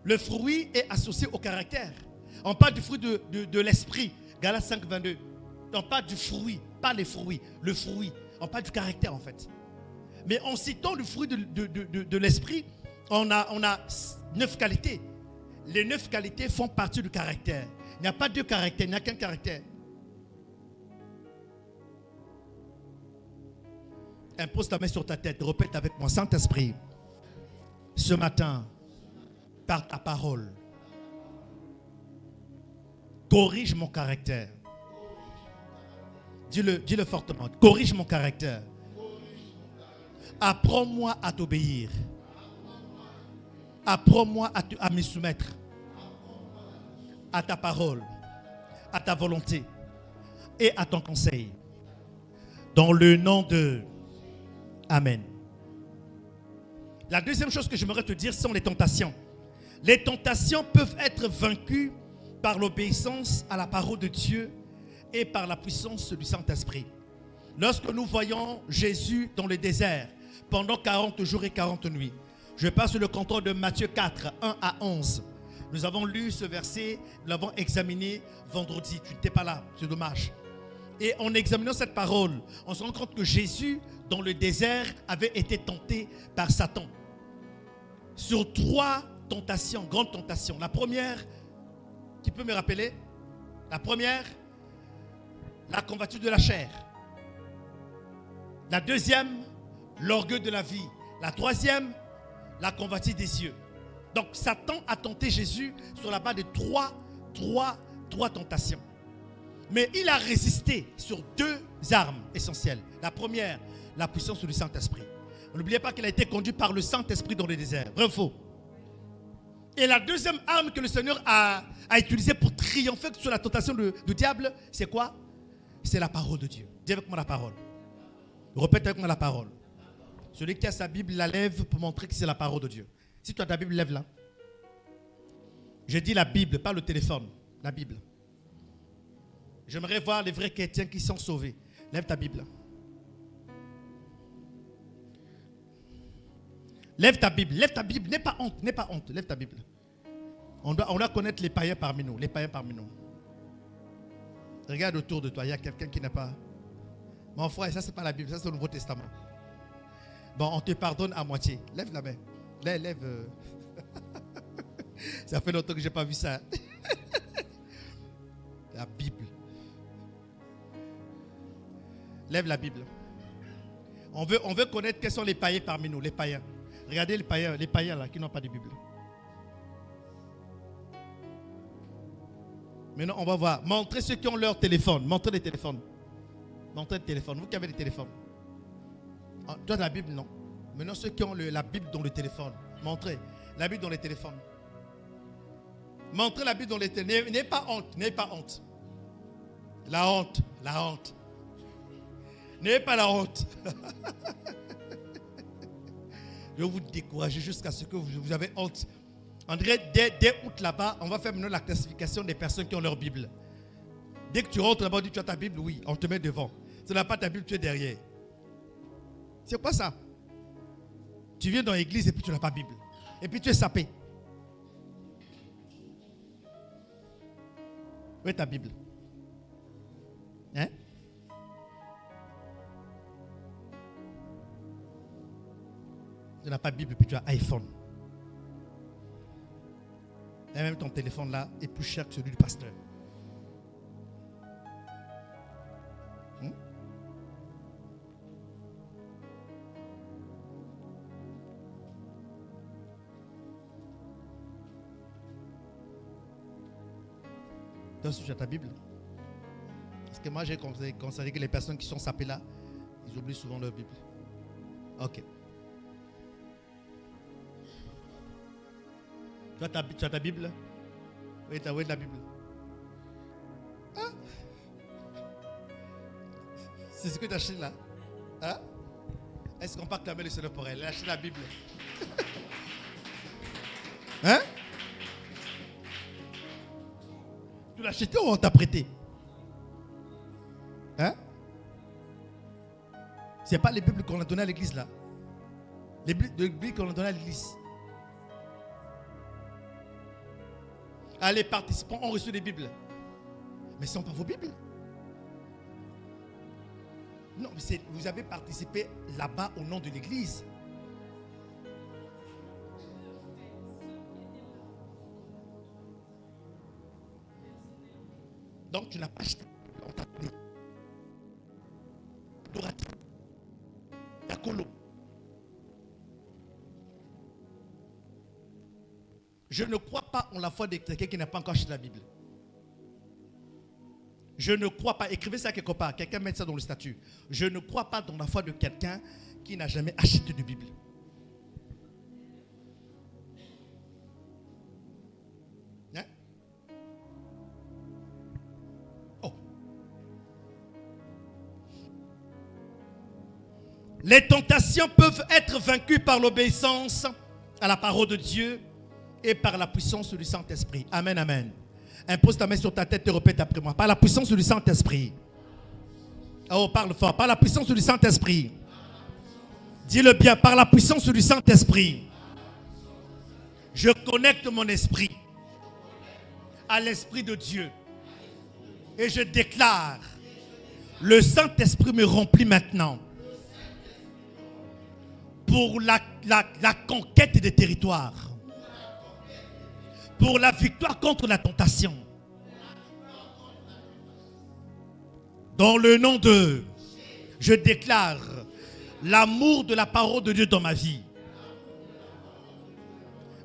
Le fruit est associé au caractère. On parle du fruit de l'esprit. Galates 5, 22. On parle du fruit, pas les fruits. Le fruit. On parle du caractère en fait. Mais en citant le fruit de l'esprit, on a 9 qualités. Les 9 qualités font partie du caractère. Il n'y a pas 2 caractères, il n'y a qu'un caractère. Impose ta main sur ta tête, répète avec moi: Saint-Esprit, ce matin, par ta parole, corrige mon caractère. Dis-le fortement. Corrige mon caractère. Apprends-moi à t'obéir. Apprends-moi à me soumettre à ta parole, à ta volonté et à ton conseil. Dans le nom de Amen. La deuxième chose que j'aimerais te dire sont les tentations. Les tentations peuvent être vaincues par l'obéissance à la parole de Dieu et par la puissance du Saint-Esprit. Lorsque nous voyons Jésus dans le désert pendant 40 jours et 40 nuits, je passe sur le contrôle de Matthieu 4, 1 à 11. Nous avons lu ce verset, nous l'avons examiné vendredi. Tu n'étais pas là, c'est dommage. Et en examinant cette parole, on se rend compte que Jésus, dans le désert, avait été tenté par Satan. Sur 3 tentations, grandes tentations. La première, qui peut me rappeler? La première, la convoitise de la chair. La deuxième, l'orgueil de la vie. La troisième, la convoitise des yeux. Donc Satan a tenté Jésus sur la base de trois tentations. Mais il a résisté sur 2 armes essentielles. La première, la puissance du Saint-Esprit. N'oubliez pas qu'il a été conduit par le Saint-Esprit dans le désert. Vrai ou faux? Et la deuxième arme que le Seigneur a utilisée pour triompher sur la tentation du diable, c'est quoi? C'est la parole de Dieu. Dis avec moi la parole. Répète avec moi la parole. Celui qui a sa Bible la lève pour montrer que c'est la parole de Dieu. Si tu as ta Bible, lève-la. Je dis la Bible, pas le téléphone. La Bible. J'aimerais voir les vrais chrétiens qui sont sauvés. Lève ta Bible. Lève ta Bible. Lève ta Bible. N'aie pas honte. N'aie pas honte. Lève ta Bible. On doit connaître les païens parmi nous. Les païens parmi nous. Regarde autour de toi. Il y a quelqu'un qui n'a pas. Mon frère, ça c'est pas la Bible. Ça c'est le Nouveau Testament. Bon, on te pardonne à moitié. Lève la main. Lève. Ça fait longtemps que je n'ai pas vu ça. La Bible. Lève la Bible. On veut connaître quels sont les païens parmi nous, les païens. Regardez les païens là qui n'ont pas de Bible. Maintenant, on va voir. Montrez ceux qui ont leur téléphone. Montrez les téléphones. Montrez les téléphones. Vous qui avez des téléphones. Toi, la Bible, non. Maintenant, ceux qui ont la Bible dans le téléphone. Montrez la Bible dans les téléphones. Montrez la Bible dans les téléphones. N'ayez pas honte. N'ayez pas honte. La honte. La honte. N'ayez pas la honte. Je vais vous décourager jusqu'à ce que vous avez honte. André, dès août là-bas, on va faire maintenant la classification des personnes qui ont leur Bible. Dès que tu rentres là-bas, on dit tu as ta Bible, oui, on te met devant. Si tu n'as pas ta Bible, tu es derrière. C'est quoi ça? Tu viens dans l'église et puis tu n'as pas de Bible. Et puis tu es sapé. Où est ta Bible? Hein? Tu n'as pas de Bible, puis tu as iPhone. Et même ton téléphone là est plus cher que celui du pasteur. Toi aussi, tu as ta Bible. Parce que moi, j'ai constaté que les personnes qui sont sapées là, ils oublient souvent leur Bible. Ok. Tu as ta Bible? Oui, tu as la Bible. Hein? C'est ce que tu as acheté là? Hein? Est-ce qu'on peut acclamer le Seigneur pour elle? Elle a acheté la Bible. Hein? Tu l'as acheté ou on t'a prêté? Hein? C'est pas les Bibles qu'on a données à l'église là. Les Bibles qu'on a données à l'église. Ah, les participants ont reçu des Bibles. Mais ce ne sont pas vos Bibles. Non, mais vous avez participé là-bas au nom de l'église. Donc tu n'as pas acheté. On t'a donné. Dorati. Yakolo. Je ne crois pas en la foi de quelqu'un qui n'a pas encore acheté la Bible. Je ne crois pas, écrivez ça quelque part, quelqu'un met ça dans le statut. Je ne crois pas dans la foi de quelqu'un qui n'a jamais acheté de Bible. Hein? Oh. Les tentations peuvent être vaincues par l'obéissance à la parole de Dieu et par la puissance du Saint-Esprit. Amen, amen. Impose ta main sur ta tête et répète après moi. Par la puissance du Saint-Esprit. Oh, parle fort. Par la puissance du Saint-Esprit. Dis-le bien. Par la puissance du Saint-Esprit. Je connecte mon esprit à l'Esprit de Dieu. Et je déclare, le Saint-Esprit me remplit maintenant pour la conquête des territoires. Pour la victoire contre la tentation. Dans le nom de, je déclare l'amour de la parole de Dieu dans ma vie.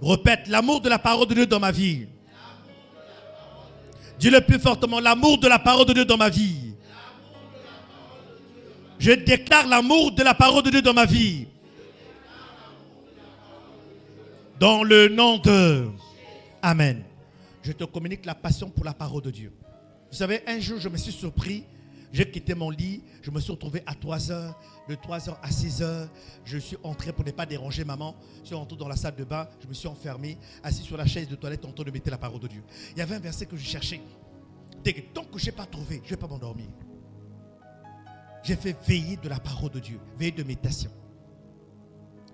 Répète, l'amour de la parole de Dieu dans ma vie. Dis-le plus fortement, l'amour de la parole de Dieu dans ma vie. Je déclare l'amour de la parole de Dieu dans ma vie. Dans le nom de... Amen. Je te communique la passion pour la parole de Dieu. Vous savez, un jour, je me suis surpris. J'ai quitté mon lit. Je me suis retrouvé à 3h. De 3h à 6h, je suis entré pour ne pas déranger maman. Je suis entré dans la salle de bain. Je me suis enfermé, assis sur la chaise de toilette, en train de mettre la parole de Dieu. Il y avait un verset que je cherchais. Tant que je n'ai pas trouvé, je ne vais pas m'endormir. J'ai fait veiller de la parole de Dieu. Veiller de méditation.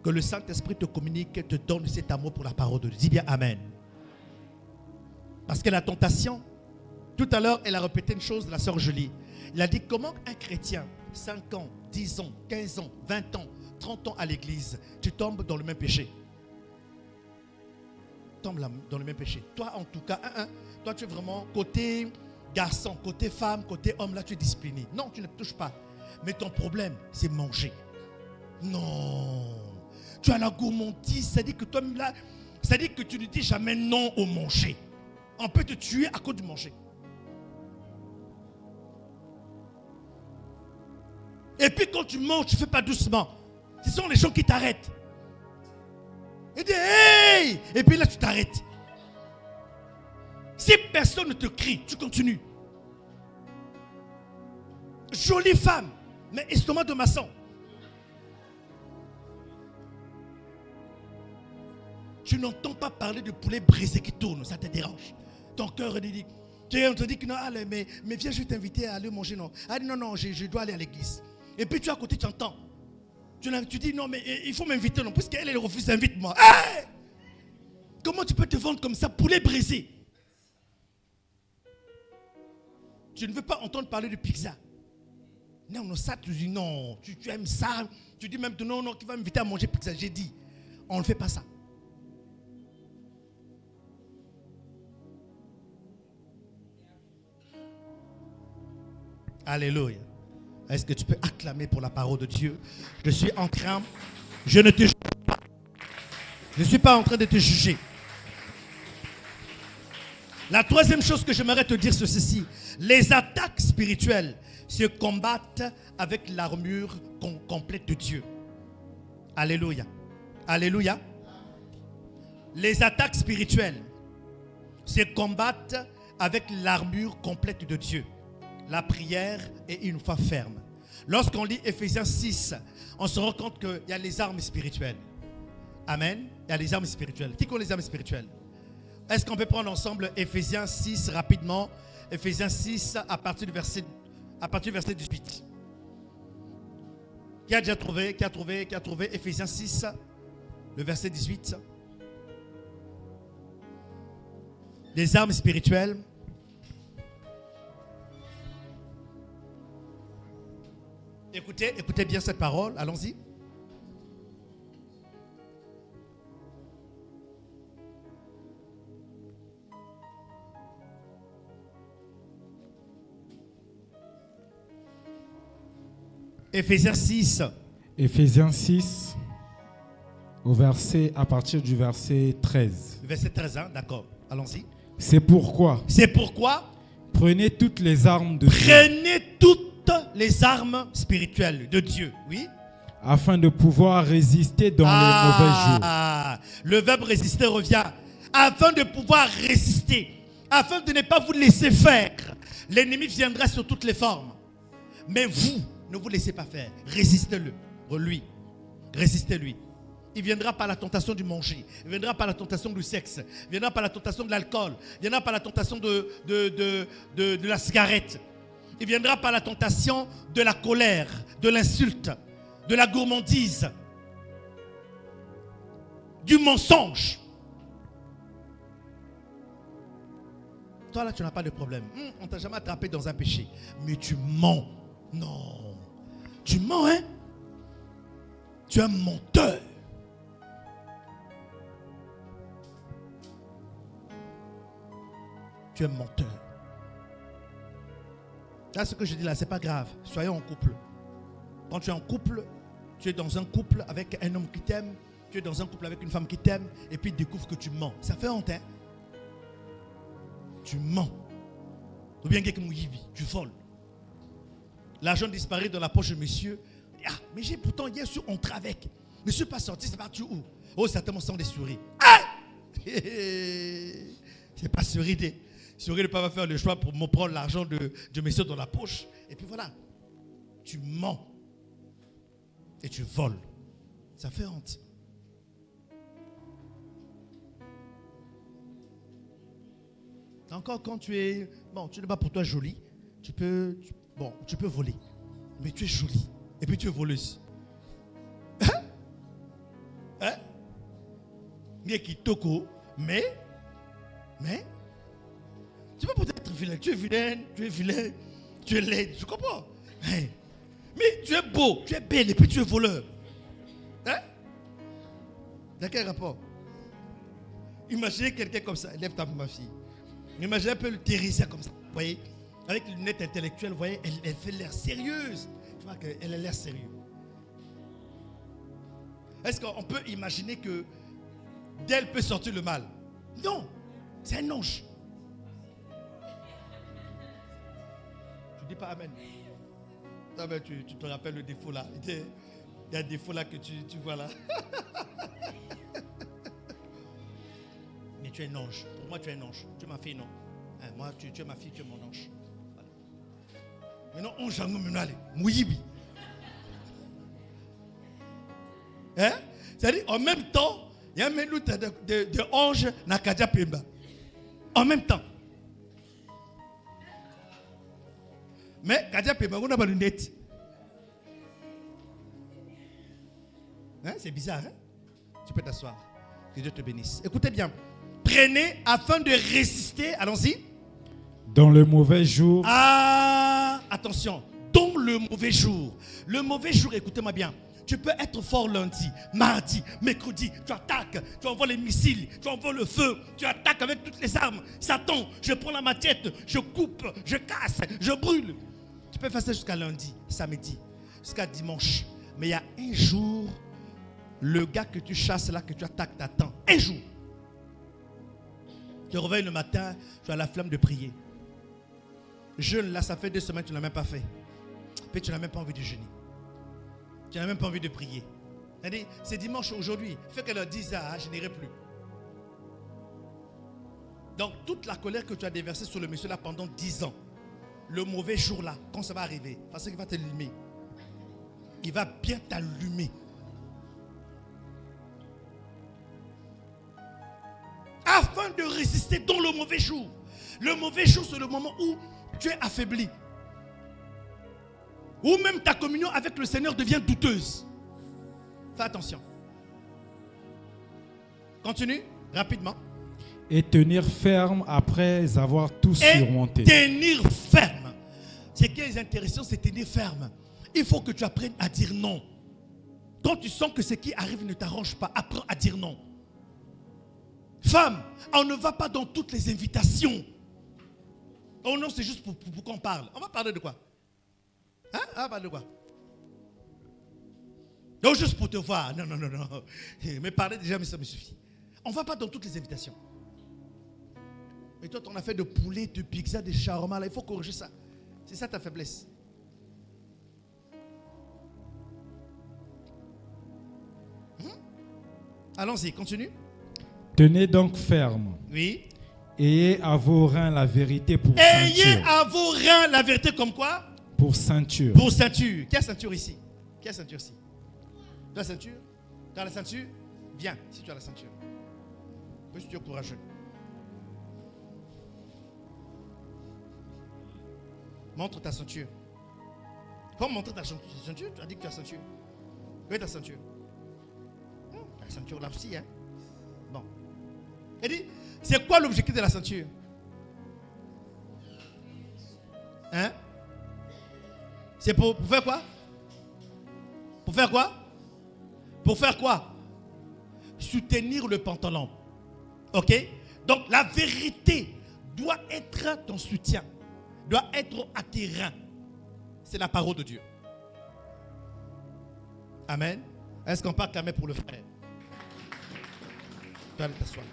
Que le Saint-Esprit te communique, te donne cet amour pour la parole de Dieu. Dis bien Amen. Parce que la tentation, tout à l'heure, elle a répété une chose de la sœur Julie. Il a dit comment un chrétien, 5 ans, 10 ans, 15 ans, 20 ans, 30 ans à l'église, tu tombes dans le même péché. Tombe dans le même péché. Toi, en tout cas, toi, tu es vraiment côté garçon, côté femme, côté homme, là, tu es discipliné. Non, tu ne touches pas. Mais ton problème, c'est manger. Non. Tu as la gourmandise, c'est-à-dire que toi, là, c'est-à-dire que tu ne dis jamais non au manger. On peut te tuer à cause du manger. Et puis quand tu manges, tu ne fais pas doucement. Ce sont les gens qui t'arrêtent. Ils disent hey! Et puis là tu t'arrêtes. Si personne ne te crie, tu continues. Jolie femme, mais estomac de maçon. Tu n'entends pas parler de poulet brisé qui tourne, ça te dérange. Ton cœur dit, on te dit que non, allez, mais viens, je vais t'inviter à aller manger. Non, ah, non, je dois aller à l'église. Et puis tu es à côté, tu entends. Tu dis non, mais il faut m'inviter, non, puisqu'elle refuse, invite-moi. Hey! Comment tu peux te vendre comme ça, poulet brisé? Tu ne veux pas entendre parler de pizza. Non, non, ça, tu dis non, tu aimes ça. Tu dis même non, non, qui va m'inviter à manger pizza. J'ai dit, on ne fait pas ça. Alléluia. Est-ce que tu peux acclamer pour la parole de Dieu? Je suis en train, je ne te juge pas. Je ne suis pas en train de te juger. La troisième chose que j'aimerais te dire, c'est ceci. Les attaques spirituelles se combattent avec l'armure complète de Dieu. Alléluia. Alléluia. Les attaques spirituelles se combattent avec l'armure complète de Dieu. La prière est une foi ferme. Lorsqu'on lit Ephésiens 6, on se rend compte qu'il y a les armes spirituelles. Amen. Il y a les armes spirituelles. Qui connaît les armes spirituelles? Est-ce qu'on peut prendre ensemble Ephésiens 6 rapidement? Ephésiens 6 à partir du verset 18. Qui a déjà trouvé? Qui a trouvé Ephésiens 6, le verset 18. Les armes spirituelles. Écoutez bien cette parole. Allons-y. Ephésiens 6. Ephésiens 6, à partir du verset 13. Verset 13, hein? D'accord. Allons-y. C'est pourquoi, prenez toutes les armes de Dieu, prenez toutes les armes spirituelles de Dieu. Oui. afin de pouvoir résister dans les mauvais jours. Le verbe résister revient. Afin de pouvoir résister. Afin de ne pas vous laisser faire. L'ennemi viendra sous toutes les formes. Mais vous, ne vous laissez pas faire. Résistez-le. Lui. Résistez-lui. Il viendra par la tentation du manger. Il viendra par la tentation du sexe. Il viendra par la tentation de l'alcool. Il viendra par la tentation de la cigarette. Il viendra par la tentation de la colère, de l'insulte, de la gourmandise, du mensonge. Toi là, tu n'as pas de problème. On ne t'a jamais attrapé dans un péché. Mais tu mens. Non. Tu mens, hein? Tu es un menteur. Tu es menteur. Là, ce que je dis là, c'est pas grave. Soyons en couple. Quand tu es en couple, tu es dans un couple avec un homme qui t'aime, tu es dans un couple avec une femme qui t'aime, et puis tu découvres que tu mens. Ça fait honte, hein? Tu mens. Ou bien quelqu'un tu voles. L'argent disparaît dans la poche de monsieur. Ah, mais j'ai pourtant hier su entrer avec. Monsieur pas sorti, c'est parti où? Oh, certainement sans des souris. Ah! C'est pas souris. Souris ne peut pas faire le choix pour me prendre l'argent de monsieur dans la poche. Et puis voilà. Tu mens. Et tu voles. Ça fait honte. Encore quand tu es... Bon, tu n'es pas pour toi jolie. Tu peux voler. Mais tu es jolie. Et puis tu es voleuse. Hein? Mais qui toko. Mais... Tu peux peut-être être vilain. Tu es vilaine. Tu es laide. Je comprends. Hein? Mais tu es beau. Tu es belle. Et puis tu es voleur. Hein? Dans quel rapport? Imaginez quelqu'un comme ça. Lève ta main, ma fille. Imaginez un peu le Thérèse comme ça. Vous voyez? Avec les lunettes intellectuelles, vous voyez, elle fait l'air sérieuse. Tu vois qu'elle a l'air sérieuse. Est-ce qu'on peut imaginer que d'elle peut sortir le mal? Non, c'est un ange. Tu dis pas amen. Non, mais tu te rappelles le défaut là. Il y a un défaut là que tu vois là. Mais tu es un ange. Pour moi, tu es un ange. Tu es ma fille, non? Hein, moi, tu es ma fille, tu es mon ange. Maintenant, on j'en ai allé. Mouyibi. Hein? C'est-à-dire, en même temps, il y a un mélange de ange Nakadia Pemba. En même temps. Mais Kadia Pemba, on n'a pas de lunette. Hein? C'est bizarre, hein? Tu peux t'asseoir. Que Dieu te bénisse. Écoutez bien. Prenez afin de résister. Allons-y. Dans le mauvais jour. Ah, attention. Dans le mauvais jour. Le mauvais jour, écoutez-moi bien. Tu peux être fort lundi, mardi, mercredi. Tu attaques, tu envoies les missiles, tu envoies le feu, tu attaques avec toutes les armes. Satan, je prends la machette, je coupe, je casse, je brûle. Tu peux faire ça jusqu'à lundi, samedi, jusqu'à dimanche. Mais il y a un jour, le gars que tu chasses là, que tu attaques, t'attends. Un jour. Tu te réveilles le matin, tu as la flamme de prier. Jeûne là, ça fait 2 semaines, tu ne l'as même pas fait. Puis tu n'as même pas envie de jeûner. Tu n'as même pas envie de prier. C'est dimanche aujourd'hui. Fais qu'elle leur dise, je n'irai plus. Donc, toute la colère que tu as déversée sur le monsieur là pendant 10 ans, le mauvais jour là, quand ça va arriver, parce qu'il va t'allumer. Il va bien t'allumer. Afin de résister dans le mauvais jour. Le mauvais jour, c'est le moment où tu es affaibli. Ou même ta communion avec le Seigneur devient douteuse. Fais attention. Continue, rapidement. Et tenir ferme après avoir tout surmonté. Tenir ferme. Ce qui est intéressant, c'est tenir ferme. Il faut que tu apprennes à dire non. Quand tu sens que ce qui arrive ne t'arrange pas, apprends à dire non. Femme, on ne va pas dans toutes les invitations. Oh non, c'est juste pour qu'on parle. On va parler de quoi? Hein? On va parler de quoi? Non, juste pour te voir. Non. Mais parler déjà, mais ça me suffit. On ne va pas dans toutes les invitations. Mais toi, tu en as fait de poulet, de pizza, de shawarma. Là, il faut corriger ça. C'est ça ta faiblesse. Allons-y, continue. Tenez donc ferme. Oui. Ayez à vos reins la vérité pour Ayez ceinture. à vos reins la vérité comme quoi? Pour ceinture. Pour ceinture. Qui a ceinture ici? Qui a ceinture ici? Tu as la ceinture? Tu as la ceinture? Viens, si tu as la ceinture. Parce que tu es courageux. Montre ta ceinture. Comment montrer ta ceinture? Tu as dit que tu as ceinture. Où est ta ceinture? La ceinture là aussi, hein? Bon. Elle dit, c'est quoi l'objectif de la ceinture? Hein? C'est pour faire quoi? Pour faire quoi? Pour faire quoi? Soutenir le pantalon. Ok? Donc la vérité doit être ton soutien. Doit être à tes reins. C'est la parole de Dieu. Amen. Est-ce qu'on peut acclamer pour le frère? Tu vas aller t'asseoir.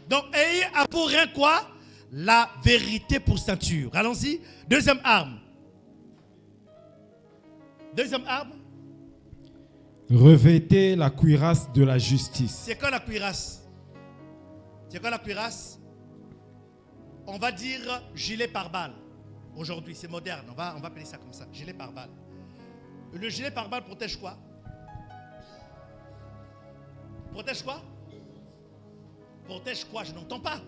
Donc, ayez à vos reins quoi? La vérité pour ceinture. Allons-y. Deuxième arme. Deuxième arme. Revêtez la cuirasse de la justice. C'est quoi la cuirasse? C'est quoi la cuirasse? On va dire gilet pare-balles. Aujourd'hui, c'est moderne. On va appeler ça comme ça. Gilet pare-balles. Le gilet pare-balles protège quoi? Protège quoi? Protège quoi? Je n'entends pas.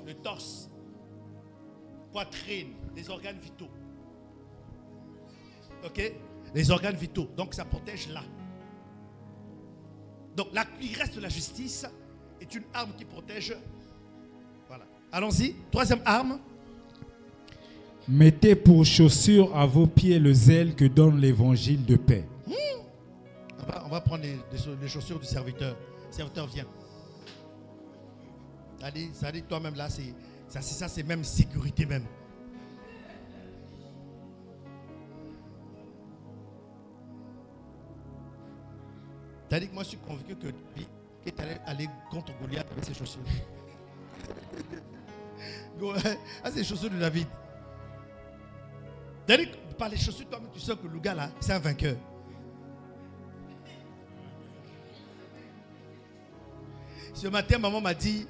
Le torse, poitrine, les organes vitaux. Ok? Les organes vitaux. Donc ça protège là. Donc la cuirasse de la justice est une arme qui protège. Voilà. Allons-y. Troisième arme. Mettez pour chaussure à vos pieds le zèle que donne l'évangile de paix. On va prendre les chaussures du serviteur. Le serviteur vient. Ça dit toi-même là, c'est même sécurité même. T'as dit que moi je suis convaincu que tu allais aller contre Goliath avec ses chaussures. Ah, c'est les chaussures de David. T'as dit que par les chaussures, toi-même tu sais que le gars là, c'est un vainqueur. Ce matin, maman m'a dit,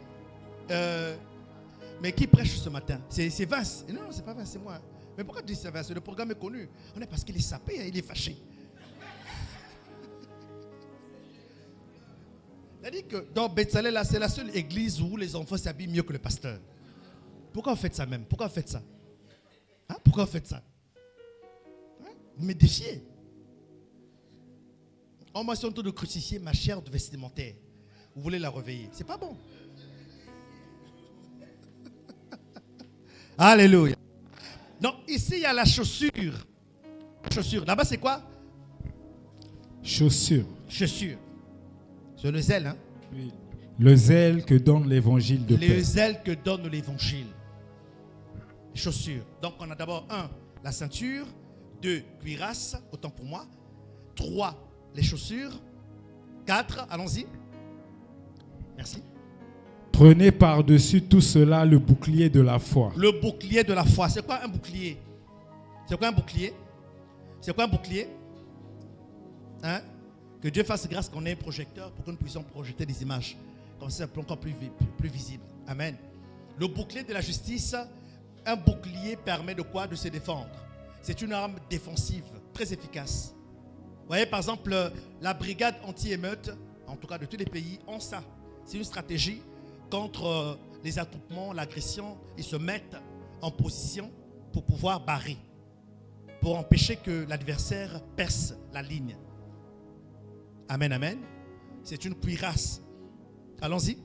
mais qui prêche ce matin? C'est Vince. Et non, c'est pas Vince, c'est moi. Mais pourquoi tu dis c'est Vince? Le programme est connu. On est parce qu'il est sapé, il est fâché. Il a dit que dans Bethsalé, là, c'est la seule église où les enfants s'habillent mieux que le pasteur. Pourquoi vous faites ça même? Pourquoi vous faites ça? Hein? Pourquoi vous faites ça? Hein? Vous me défiez. On m'a en train de crucifier ma chair vestimentaire. Vous voulez la réveiller? C'est pas bon. Alléluia. Donc ici il y a la chaussure. Chaussure. Là-bas c'est quoi? Chaussure. Chaussure. C'est le zèle, hein? Oui. Le zèle que donne l'évangile de paix. Le zèle que donne l'évangile. Chaussures. Donc on a d'abord 1, la ceinture. 2, cuirasse, autant pour moi. 3, les chaussures. 4, allons-y. Merci. Prenez par-dessus tout cela le bouclier de la foi. Le bouclier de la foi. C'est quoi un bouclier? C'est quoi un bouclier? C'est quoi un bouclier? Hein? Que Dieu fasse grâce qu'on ait un projecteur pour que nous puissions projeter des images. Comme ça, c'est encore plus visible. Amen. Le bouclier de la justice, un bouclier permet de quoi? De se défendre. C'est une arme défensive très efficace. Vous voyez, par exemple, la brigade anti-émeute, en tout cas de tous les pays, ont ça. C'est une stratégie contre les attroupements, l'agression. Ils se mettent en position pour pouvoir barrer, pour empêcher que l'adversaire perce la ligne. Amen, amen. C'est une cuirasse. Allons-y.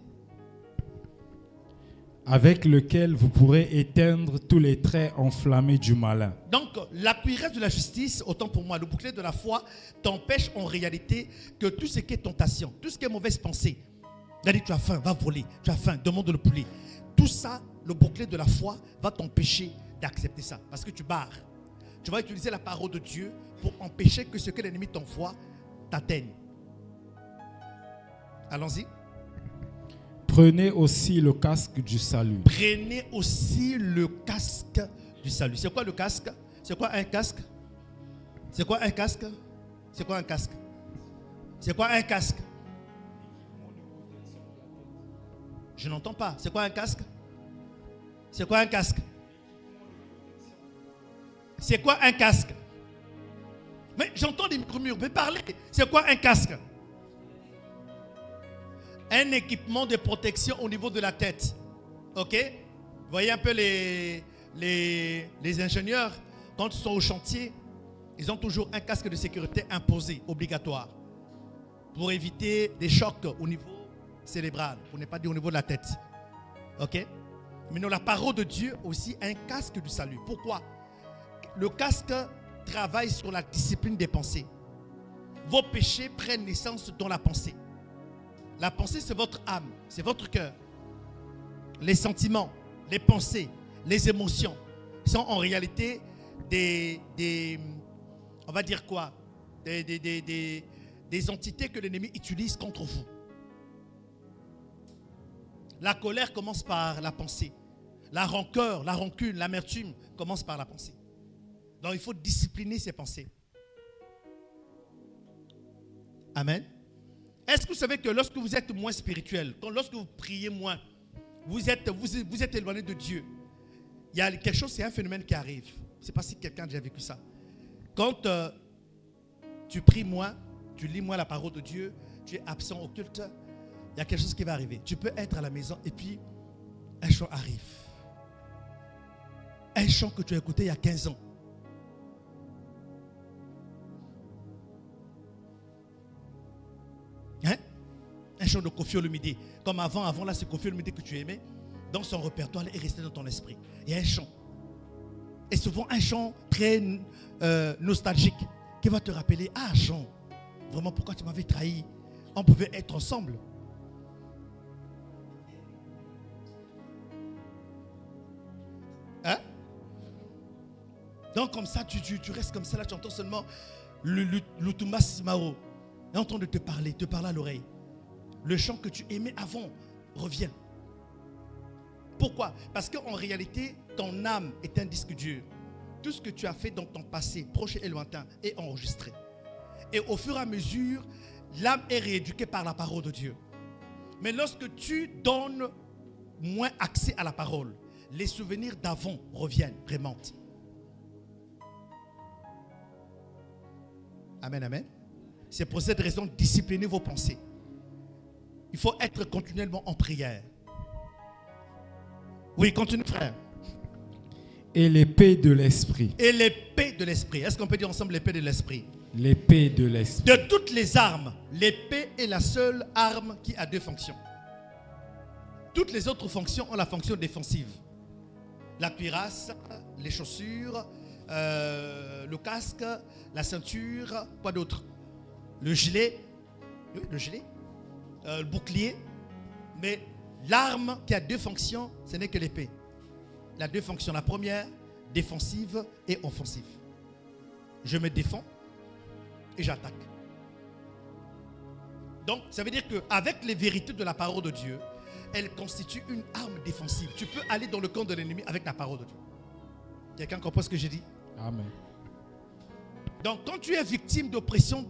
Avec lequel vous pourrez éteindre tous les traits enflammés du malin. Donc, la cuirasse de la justice, autant pour moi, le bouclier de la foi, t'empêche en réalité que tout ce qui est tentation, tout ce qui est mauvaise pensée, c'est-à-dire tu as faim, va voler, tu as faim, demande le poulet. Tout ça, le bouclier de la foi va t'empêcher d'accepter ça. Parce que tu barres. Tu vas utiliser la parole de Dieu pour empêcher que ce que l'ennemi t'envoie t'atteigne. Allons-y. Prenez aussi le casque du salut. Prenez aussi le casque du salut. C'est quoi le casque? C'est quoi un casque? C'est quoi un casque? C'est quoi un casque? C'est quoi un casque? Je n'entends pas. C'est quoi un casque? C'est quoi un casque? C'est quoi un casque? Mais j'entends des murmures. Mais parlez. C'est quoi un casque? Un équipement de protection au niveau de la tête. Ok? Vous voyez un peu les ingénieurs, quand ils sont au chantier, ils ont toujours un casque de sécurité imposé, obligatoire, pour éviter des chocs au niveau cérébral, pour ne pas dire au niveau de la tête. Ok? Mais dans la parole de Dieu aussi, un casque du salut. Pourquoi? Le casque travaille sur la discipline des pensées. Vos péchés prennent naissance dans la pensée. La pensée, c'est votre âme, c'est votre cœur. Les sentiments, les pensées, les émotions sont en réalité on va dire quoi? Des entités que l'ennemi utilise contre vous. La colère commence par la pensée. La rancœur, la rancune, l'amertume commence par la pensée. Donc il faut discipliner ses pensées. Amen. Est-ce que vous savez que lorsque vous êtes moins spirituel, lorsque vous priez moins, vous êtes éloigné de Dieu, il y a quelque chose, c'est un phénomène qui arrive. Je ne sais pas si quelqu'un a déjà vécu ça. Quand tu pries moins, tu lis moins la parole de Dieu, tu es absent au culte, il y a quelque chose qui va arriver. Tu peux être à la maison et puis un chant arrive. Un chant que tu as écouté il y a 15 ans. Hein? Un chant de Kofi Olomide. Comme avant là, c'est Kofi Olomide que tu aimais. Dans son répertoire, il est resté dans ton esprit. Il y a un chant. Et souvent un chant très nostalgique qui va te rappeler, ah Jean, vraiment pourquoi tu m'avais trahi? On pouvait être ensemble. Hein? Donc comme ça, tu restes comme ça, là tu entends seulement le Thomas Mao est en train de te parler à l'oreille. Le chant que tu aimais avant revient. Pourquoi? Parce qu'en réalité, ton âme est un disque dur. Tout ce que tu as fait dans ton passé, proche et lointain, est enregistré. Et au fur et à mesure, l'âme est rééduquée par la parole de Dieu. Mais lorsque tu donnes moins accès à la parole, les souvenirs d'avant reviennent, remontent. Amen, amen. C'est pour cette raison, disciplinez vos pensées. Il faut être continuellement en prière. Oui, continue, frère. Et l'épée de l'esprit. Et l'épée de l'esprit. Est-ce qu'on peut dire ensemble l'épée de l'esprit? l'épée de l'esprit. De toutes les armes, l'épée est la seule arme qui a deux fonctions. Toutes les autres fonctions ont la fonction défensive. La cuirasse, les chaussures, le casque, la ceinture, quoi d'autre? Le gilet, le bouclier. Mais l'arme qui a deux fonctions, ce n'est que l'épée. Elle a deux fonctions. La première, défensive et offensive. Je me défends et j'attaque. Donc, ça veut dire qu'avec les vérités de la parole de Dieu, elle constitue une arme défensive. Tu peux aller dans le camp de l'ennemi avec la parole de Dieu. Quelqu'un comprend ce que j'ai dit? Amen. Donc, quand tu es victime d'oppression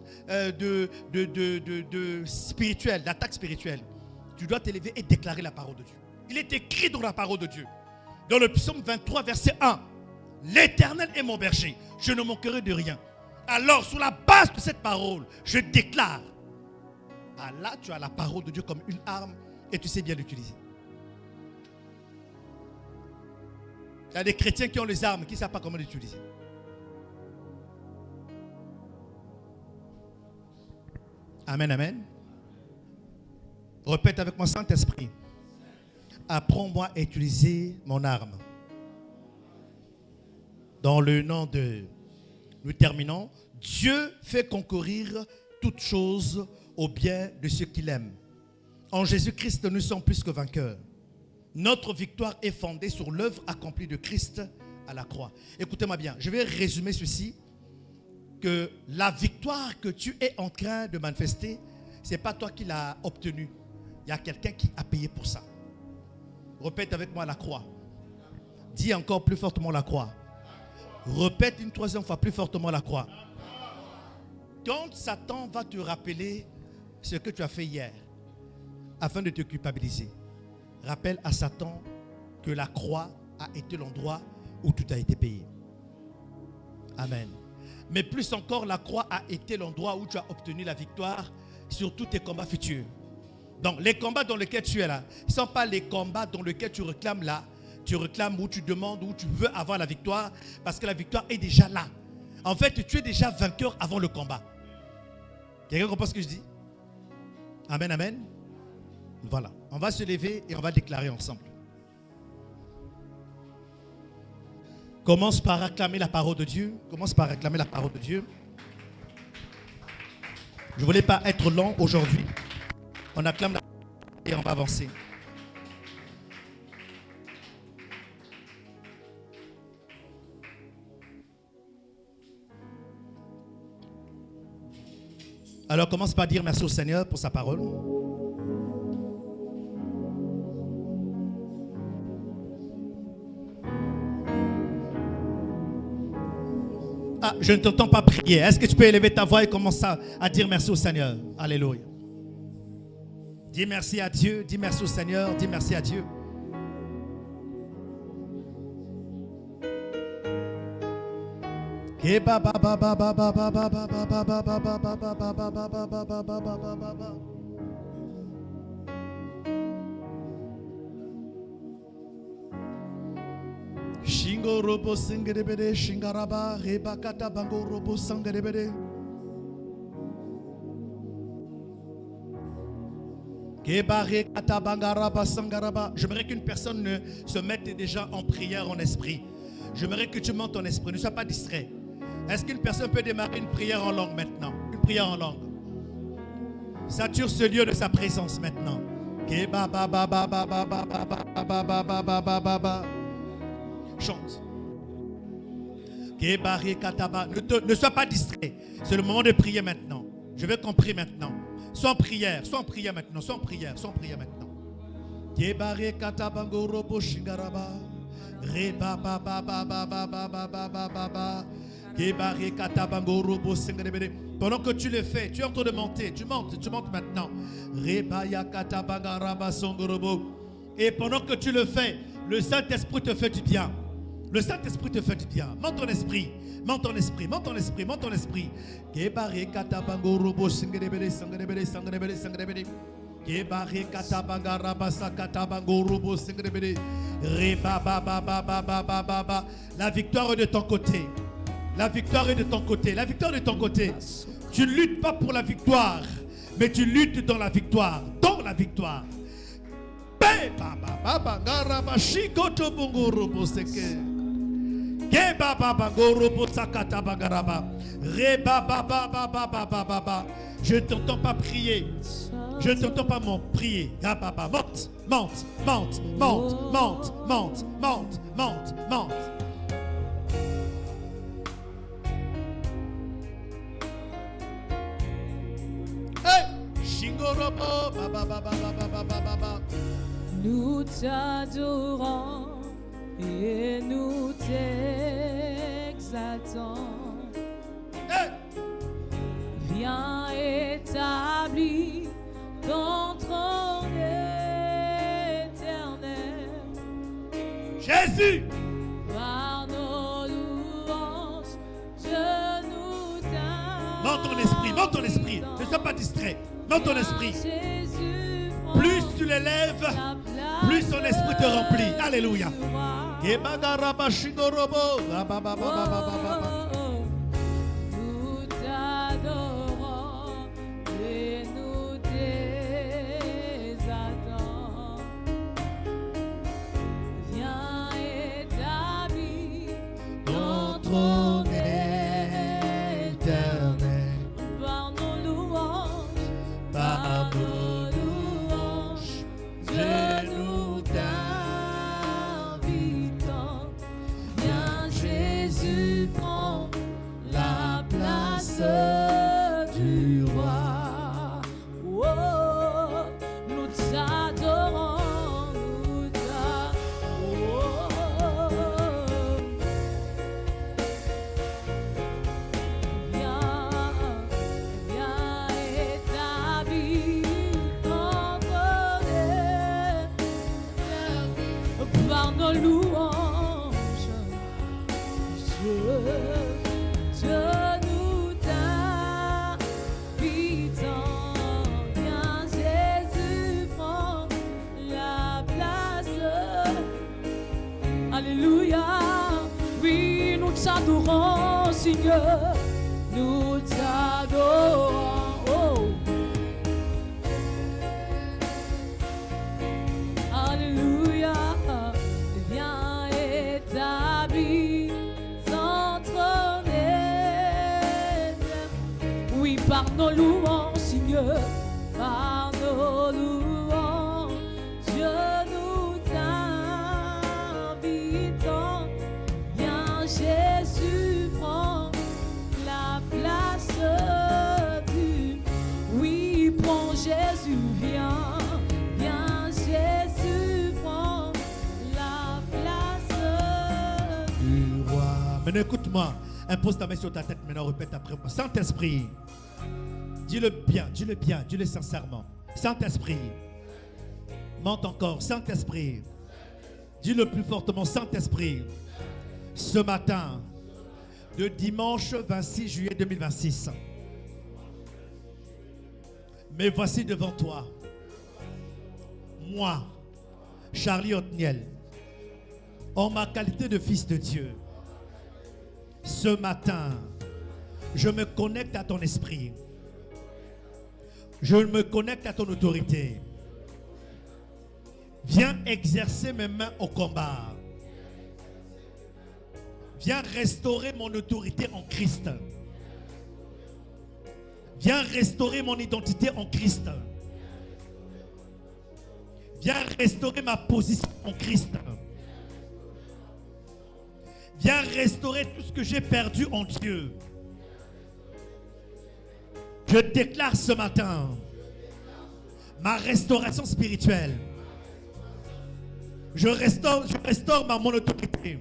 spirituelle, d'attaque spirituelle, tu dois t'élever et déclarer la parole de Dieu. Il est écrit dans la parole de Dieu. Dans le psaume 23, verset 1, l'Éternel est mon berger, je ne manquerai de rien. Alors, sur la base de cette parole, je déclare. Ah là, tu as la parole de Dieu comme une arme et tu sais bien l'utiliser. Il y a des chrétiens qui ont les armes, qui ne savent pas comment l'utiliser. Amen, amen. Répète avec moi, Saint-Esprit. Apprends-moi à utiliser mon arme. Dans le nom de... Nous terminons. Dieu fait concourir toutes choses au bien de ceux qu'il aime. En Jésus-Christ, nous sommes plus que vainqueurs. Notre victoire est fondée sur l'œuvre accomplie de Christ à la croix. Écoutez-moi bien, je vais résumer ceci. Que la victoire que tu es en train de manifester, ce n'est pas toi qui l'as obtenue. Il y a quelqu'un qui a payé pour ça. Répète avec moi la croix. Dis encore plus fortement la croix. Répète une troisième fois plus fortement la croix. Quand Satan va te rappeler ce que tu as fait hier, afin de te culpabiliser, rappelle à Satan que la croix a été l'endroit où tout a été payé. Amen. Mais plus encore, la croix a été l'endroit où tu as obtenu la victoire sur tous tes combats futurs. Donc, les combats dans lesquels tu es là, ce ne sont pas les combats dans lesquels tu réclames là. Tu réclames où tu demandes, où tu veux avoir la victoire, parce que la victoire est déjà là. En fait, tu es déjà vainqueur avant le combat. Quelqu'un comprend ce que je dis? Amen, amen. Voilà. On va se lever et on va déclarer ensemble. Commence par acclamer la parole de Dieu. Commence par acclamer la parole de Dieu. Je ne voulais pas être long aujourd'hui. On acclame la parole et on va avancer. Alors commence par dire merci au Seigneur pour sa parole. Ah, je ne t'entends pas prier. Est-ce que tu peux élever ta voix et commencer à dire merci au Seigneur? Alléluia. Dis merci à Dieu, dis merci au Seigneur, dis merci à Dieu. Shingo robo singerebede shingaraba rebakata bango robo sangerebede. J'aimerais qu'une personne se mette déjà en prière en esprit. J'aimerais que tu montes en esprit, ne sois pas distrait. Est-ce qu'une personne peut démarrer une prière en langue maintenant? Une prière en langue. Sature ce lieu de sa présence maintenant. Chante. Ne sois pas distrait. C'est le moment de prier maintenant. Je veux qu'on prie maintenant. Sois en prière maintenant. Sois en prière maintenant. Pendant que tu le fais, tu es en train de monter. Tu montes maintenant. Et pendant que tu le fais, le Saint-Esprit te fait du bien. Le Saint-Esprit te fait du bien. Monte ton esprit. Monte ton esprit. Monte ton esprit. Monte ton esprit. La victoire est de ton côté. La victoire est de ton côté. La victoire est de ton côté. Tu ne luttes pas pour la victoire, mais tu luttes dans la victoire. Dans la victoire. Je ne t'entends pas prier. Je ne t'entends pas prier. Monte, monte, monte, monte, monte, monte, monte, monte, monte. Hey! Shingorobo, Nous t'adorons et nous t'exaltons. hey! Viens établir ton trône éternel. Jésus! Par nos louanges, je nous t'adore. Monte ton esprit, monte ton esprit. Ne sois pas distrait. Monte ton esprit. Jésus, Plus tu l'élèves, la place plus ton esprit te remplit. Alléluia. du roi. Yebagaraba shingorobo. Nous t'adorons et nous t'exaltons. Viens établir ton trône éternel par nos louanges, par nos louanges. Je nous t'invitons. Viens Jésus, prends la place du roi. Oh, nous t'adorons, nous t'adorons. Viens établir ton trône par nos louanges. Je nous t'invitons. Viens Jésus, prends la place. Alléluia. Oui, nous t'adorons, Seigneur. Nous t'adorons. Oh. Alléluia. Viens établir ton trône éternel. Oui, par nos louanges, Seigneur, par nos louanges, Dieu nous t'invitons. Viens Jésus, prends la place du. Oui, prends Jésus, viens. Viens Jésus, prends la place du. Du roi. Maintenant écoute-moi. Impose ta main sur ta tête. Maintenant répète après moi. Saint-Esprit. Dis-le bien, dis-le bien, dis-le sincèrement. Saint-Esprit. Monte encore. Saint-Esprit. Dis-le plus fortement. Saint-Esprit. Ce matin, de dimanche 26 juillet 2026, mais voici devant toi, moi, Charlie Otniel, en ma qualité de fils de Dieu. Ce matin, je me connecte à ton esprit. Je me connecte à ton autorité. Viens exercer mes mains au combat. Viens restaurer mon autorité en Christ. Viens restaurer mon identité en Christ. Viens restaurer ma position en Christ. Viens restaurer tout ce que j'ai perdu en Dieu. Je déclare ce matin ma restauration spirituelle. Je restaure mon autorité.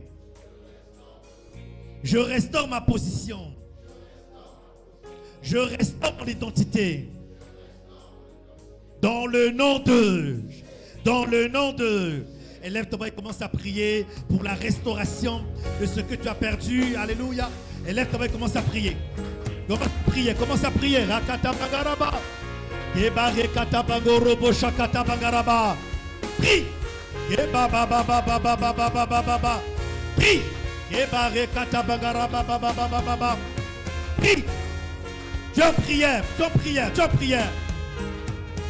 Je restaure ma position. Je restaure mon identité. Dans le nom de... Élève ton main et commence à prier pour la restauration de ce que tu as perdu. Alléluia. Élève ton main et commence à prier. Commence à prier. Rakata Bangaraba. Ebare kata bangorobo shakata bangaraba. Prie. Eba ba ba ba ba ba ba ba ba ba ba ba. Prie. Prie. Tu es en prière, tu es en prière, tu es en prière.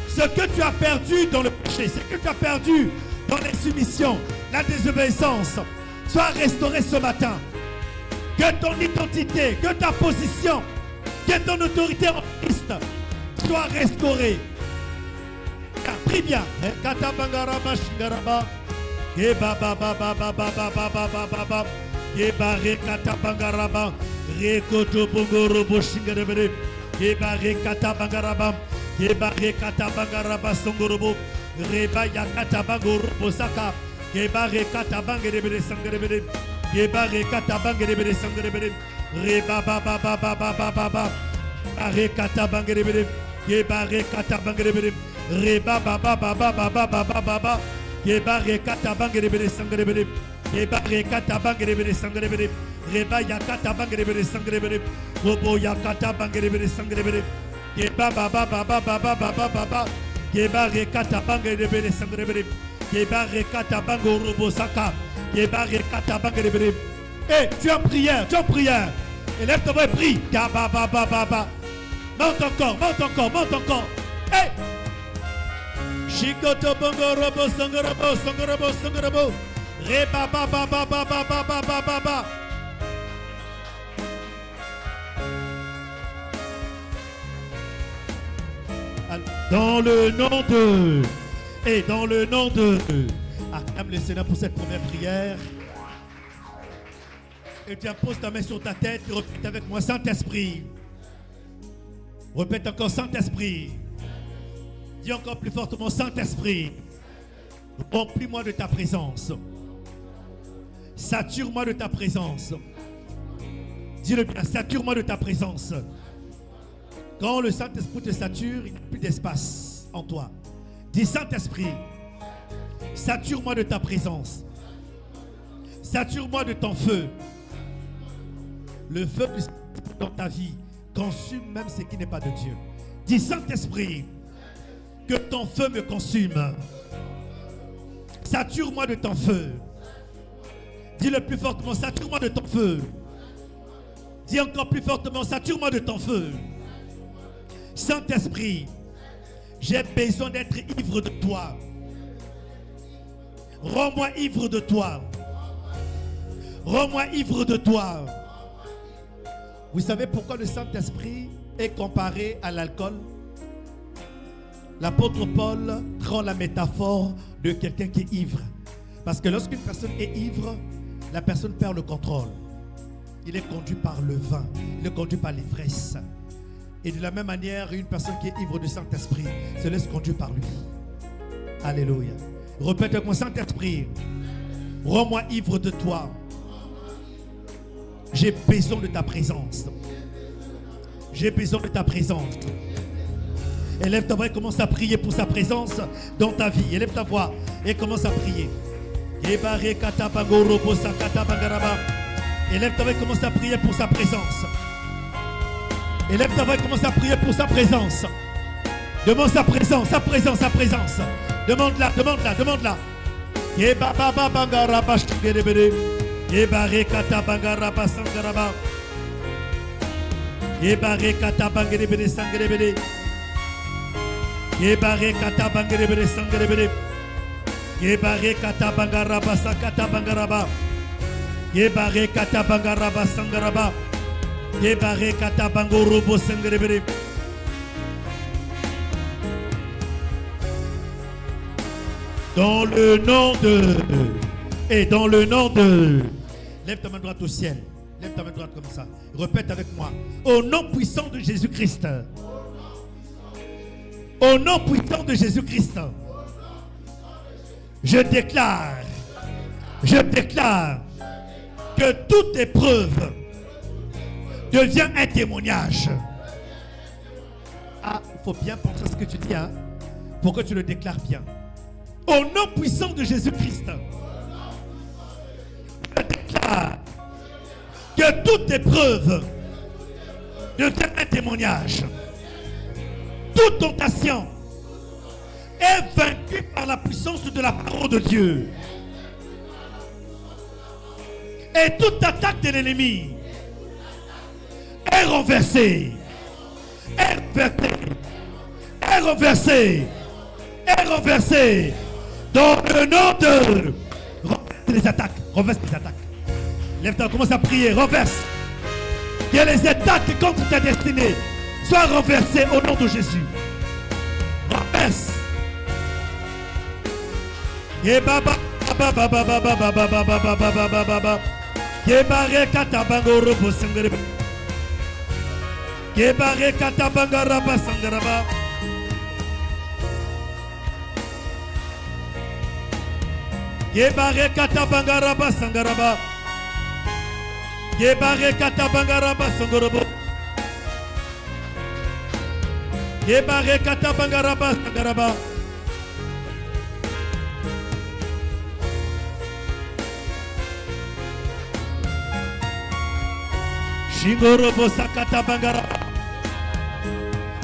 Ce que tu as perdu dans le péché, ce que tu as perdu dans l'insoumission, la désobéissance, soit restauré ce matin. Que ton identité, que ta position, que ton autorité en Christ soit restaurée. Prie bien. Gebare kata bangaraba songorobo reba yakata bangorobo saka gebare kata bangerebere sangerebere gebare kata bangerebere sangerebere reba baba baba baba baba are kata bangerebere gebare kata bangerebere reba baba baba baba baba baba gebare kata bangerebere sangerebere gebare kata bangerebere sangerebere reba yakata bangerebere sangerebere robo yakata bangerebere sangerebere Geba baba baba baba baba baba Geba rekata bange de bere sangrebere Geba rekata bango robo saka Geba rekata bange de bere. Eh, tu es en prière, tu es en prière. Élève ta voix et prie. Gaba baba baba. Monte encore, monte encore, monte encore. Eh. Shikoto bango robo sangorobo sangorobo sangorobo. Reba baba baba baba baba baba. Dans le nom de... Et dans le nom de... Acclame le Seigneur pour cette première prière. Et tu poses ta main sur ta tête et répète avec moi, Saint-Esprit. Répète encore, Saint-Esprit. Dis encore plus fortement, Saint-Esprit. Remplis-moi de ta présence. Sature-moi de ta présence. Dis-le bien, sature-moi de ta présence. Quand le Saint-Esprit te sature, il n'y a plus d'espace en toi. Dis Saint-Esprit, sature-moi de ta présence. Sature-moi de ton feu. Le feu du Saint-Esprit dans ta vie consume même ce qui n'est pas de Dieu. Dis Saint-Esprit, que ton feu me consume. Sature-moi de ton feu. Dis le plus fortement, sature-moi de ton feu. Dis encore plus fortement, sature-moi de ton feu. Saint-Esprit, j'ai besoin d'être ivre de toi. Rends-moi ivre de toi. Rends-moi ivre de toi. Vous savez pourquoi le Saint-Esprit est comparé à l'alcool? L'apôtre Paul prend la métaphore de quelqu'un qui est ivre. Parce que lorsqu'une personne est ivre, la personne perd le contrôle. Il est conduit par le vin, il est conduit par l'ivresse. Et de la même manière, une personne qui est ivre du Saint-Esprit se laisse conduire par lui. Alléluia. Répète avec moi, Saint-Esprit, rends-moi ivre de toi. J'ai besoin de ta présence. J'ai besoin de ta présence. Élève ta voix et commence à prier pour sa présence dans ta vie. Élève ta voix et commence à prier. Élève ta voix et commence à prier pour sa présence. Élève ta voix et commence à prier pour sa présence. Demande sa présence, sa présence, sa présence. Demande-la, demande-la, demande-la. Dans le nom de... Et dans le nom de... Lève ta main droite au ciel. Lève ta main droite comme ça. Répète avec moi. Au nom puissant de Jésus-Christ. Au nom puissant de Jésus-Christ. Je déclare que toute épreuve devient un témoignage. Ah, il faut bien penser à ce que tu dis, hein, pour que tu le déclares bien. Au nom puissant de Jésus-Christ, je déclare que toute épreuve devient un témoignage. Toute tentation est vaincue par la puissance de la parole de Dieu. Et toute attaque de l'ennemi est renversée. Est renversée. Est renversée. Est renversée. Dans le nom de... Renverse les attaques. Renverse les attaques. Lève-toi, commence à prier. Renverse. Que les attaques contre ta destinée soient renversées au nom de Jésus. Renverse. Yebaba baba baba baba baba baba baba baba. Yebare katabangoro bosangaraba. Yebare katabangaraba sangaraba. Yebare katabangaraba sangaraba. Yebare katabangaraba sangorobo. Yebare katabangaraba sangaraba. Shingorobo sakata bangaraba.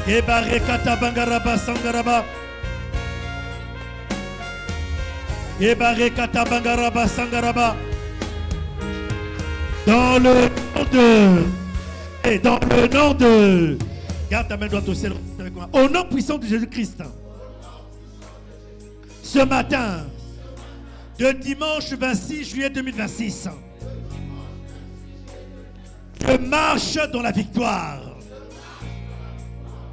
Yebare katabangaraba sangaraba. Yebare katabangaraba sangaraba. Dans le nom de... Et dans le nom de... Garde ta main droite au ciel avec moi. Au nom puissant de Jésus-Christ. Ce matin, de dimanche 26 juillet 2026, je marche dans la victoire.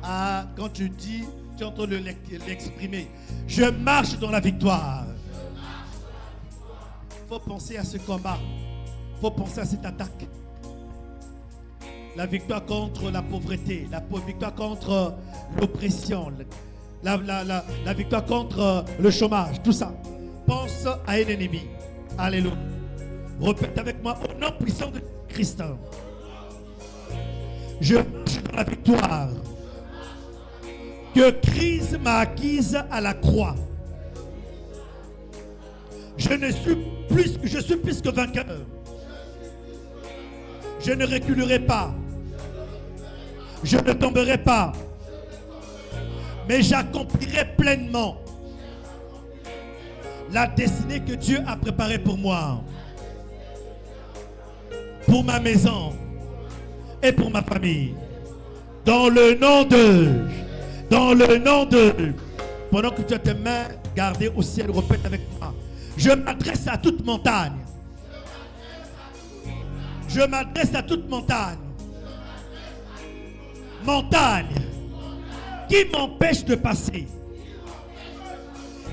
Ah, quand tu dis, tu entends l'exprimer. Je marche dans la victoire. Il faut penser à ce combat. Il faut penser à cette attaque. La victoire contre la pauvreté, la victoire contre l'oppression, la victoire contre le chômage, tout ça. Pense à un ennemi. Alléluia. Répète avec moi, au nom puissant de Christ. Je marche dans la victoire que Christ m'a acquise à la croix. Je suis plus que vainqueur. Je ne reculerai pas. Je ne tomberai pas. Mais j'accomplirai pleinement la destinée que Dieu a préparée pour moi. Pour ma maison. Et pour ma famille. Dans le nom de... Pendant que tu as tes mains gardées au ciel, répète avec moi. Je m'adresse à toute montagne. Je m'adresse à toute montagne. Montagne qui m'empêche de passer.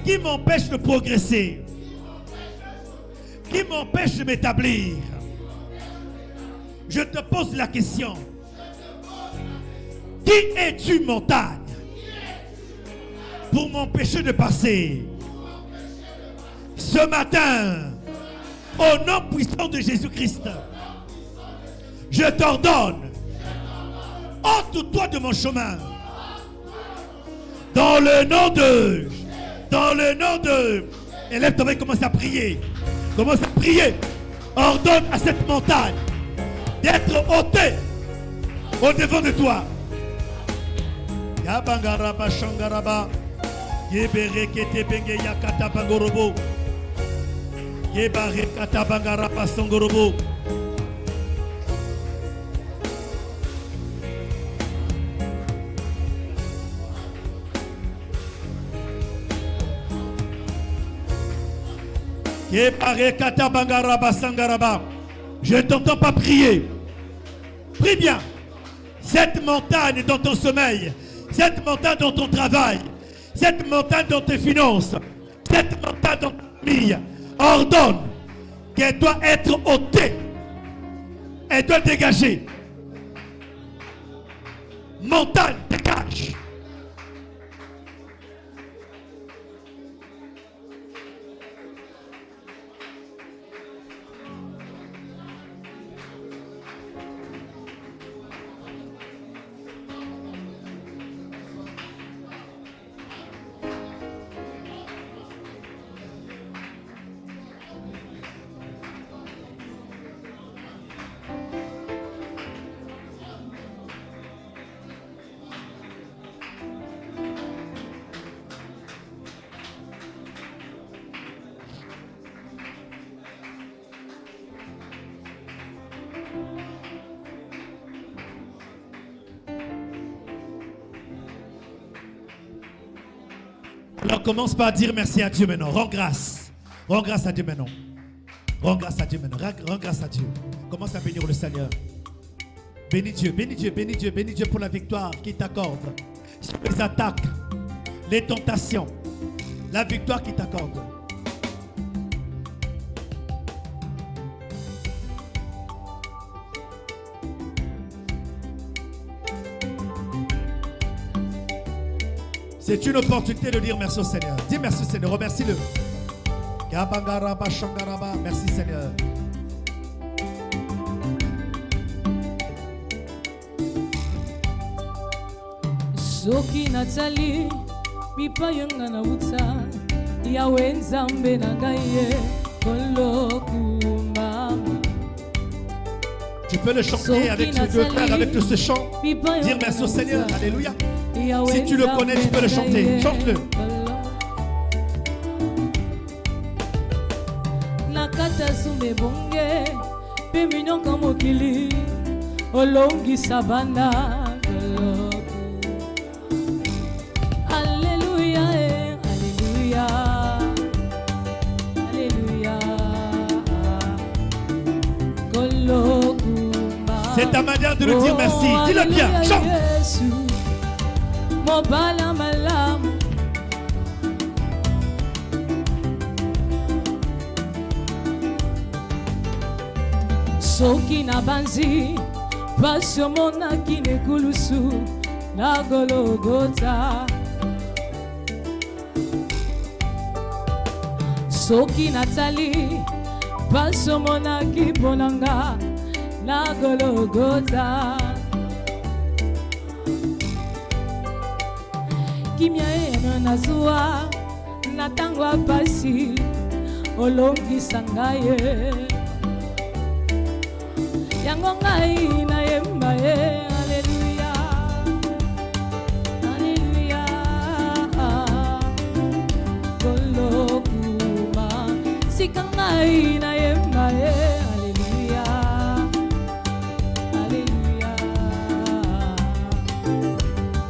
Qui m'empêche de progresser. Qui m'empêche de m'établir. Je te pose la question. Qui es-tu, montagne, pour m'empêcher de passer? Ce matin, au nom puissant de Jésus-Christ, je t'ordonne, ôte-toi de mon chemin. Dans le nom de, élève ton main, commence à prier. Commence à prier. Ordonne à cette montagne d'être ôtée au devant de toi. Yabangaraba shangaraba. Yebere kete benge yakata bangorobo. Yebare kata bangaraba sangorobo. Yebare kata bangaraba sangaraba. Je ne t'entends pas prier. Prie bien. Cette montagne dans ton sommeil, cette montagne dans ton travail, cette montagne dans tes finances, cette montagne dans ta famille, ordonne qu'elle doit être ôtée. Elle doit dégager. Montagne, dégage. Alors commence par dire merci à Dieu maintenant. Rends grâce. Rends grâce à Dieu maintenant. Rends grâce à Dieu maintenant. Rends grâce à Dieu. Commence à bénir le Seigneur. Bénis Dieu, bénis Dieu, bénis Dieu, bénis Dieu pour la victoire qu'il t'accorde. Sur les attaques, les tentations, la victoire qu'il t'accorde. C'est une opportunité de dire merci au Seigneur. Dis merci au Seigneur, remercie-le. Merci Seigneur. Soki natali mipayanga na uta yawe nzambe na ngai kolokumama. Tu peux le chanter avec ce deux frères, avec ce chant. Dire merci au Seigneur. Alléluia. Si tu le connais, tu peux le chanter. Chante-le. Nakata sume bonge pemino kamokili olongi savana. Alléluia, alléluia, alléluia. C'est ta manière de lui dire merci. Dis-le bien. Chante. Mobala malam soki na banzi basomona kinekulusu na Golgotha. Soki natali basomona kiponanga na Golgotha. Kimia ena nazua natangwa pasi olongi sangaye yango ngai na yemba ye. Alléluia, alléluia. Golokuma sika ngai na yemba ye. Alléluia, alléluia.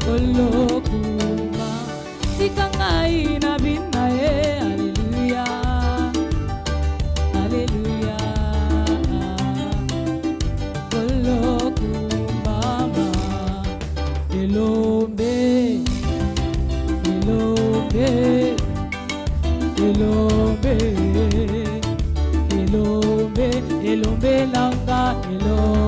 Golokuma sikangai na bina ye. Alléluia, alléluia. Kolokumama elombe elombe elombe elombe elombe langa elombe.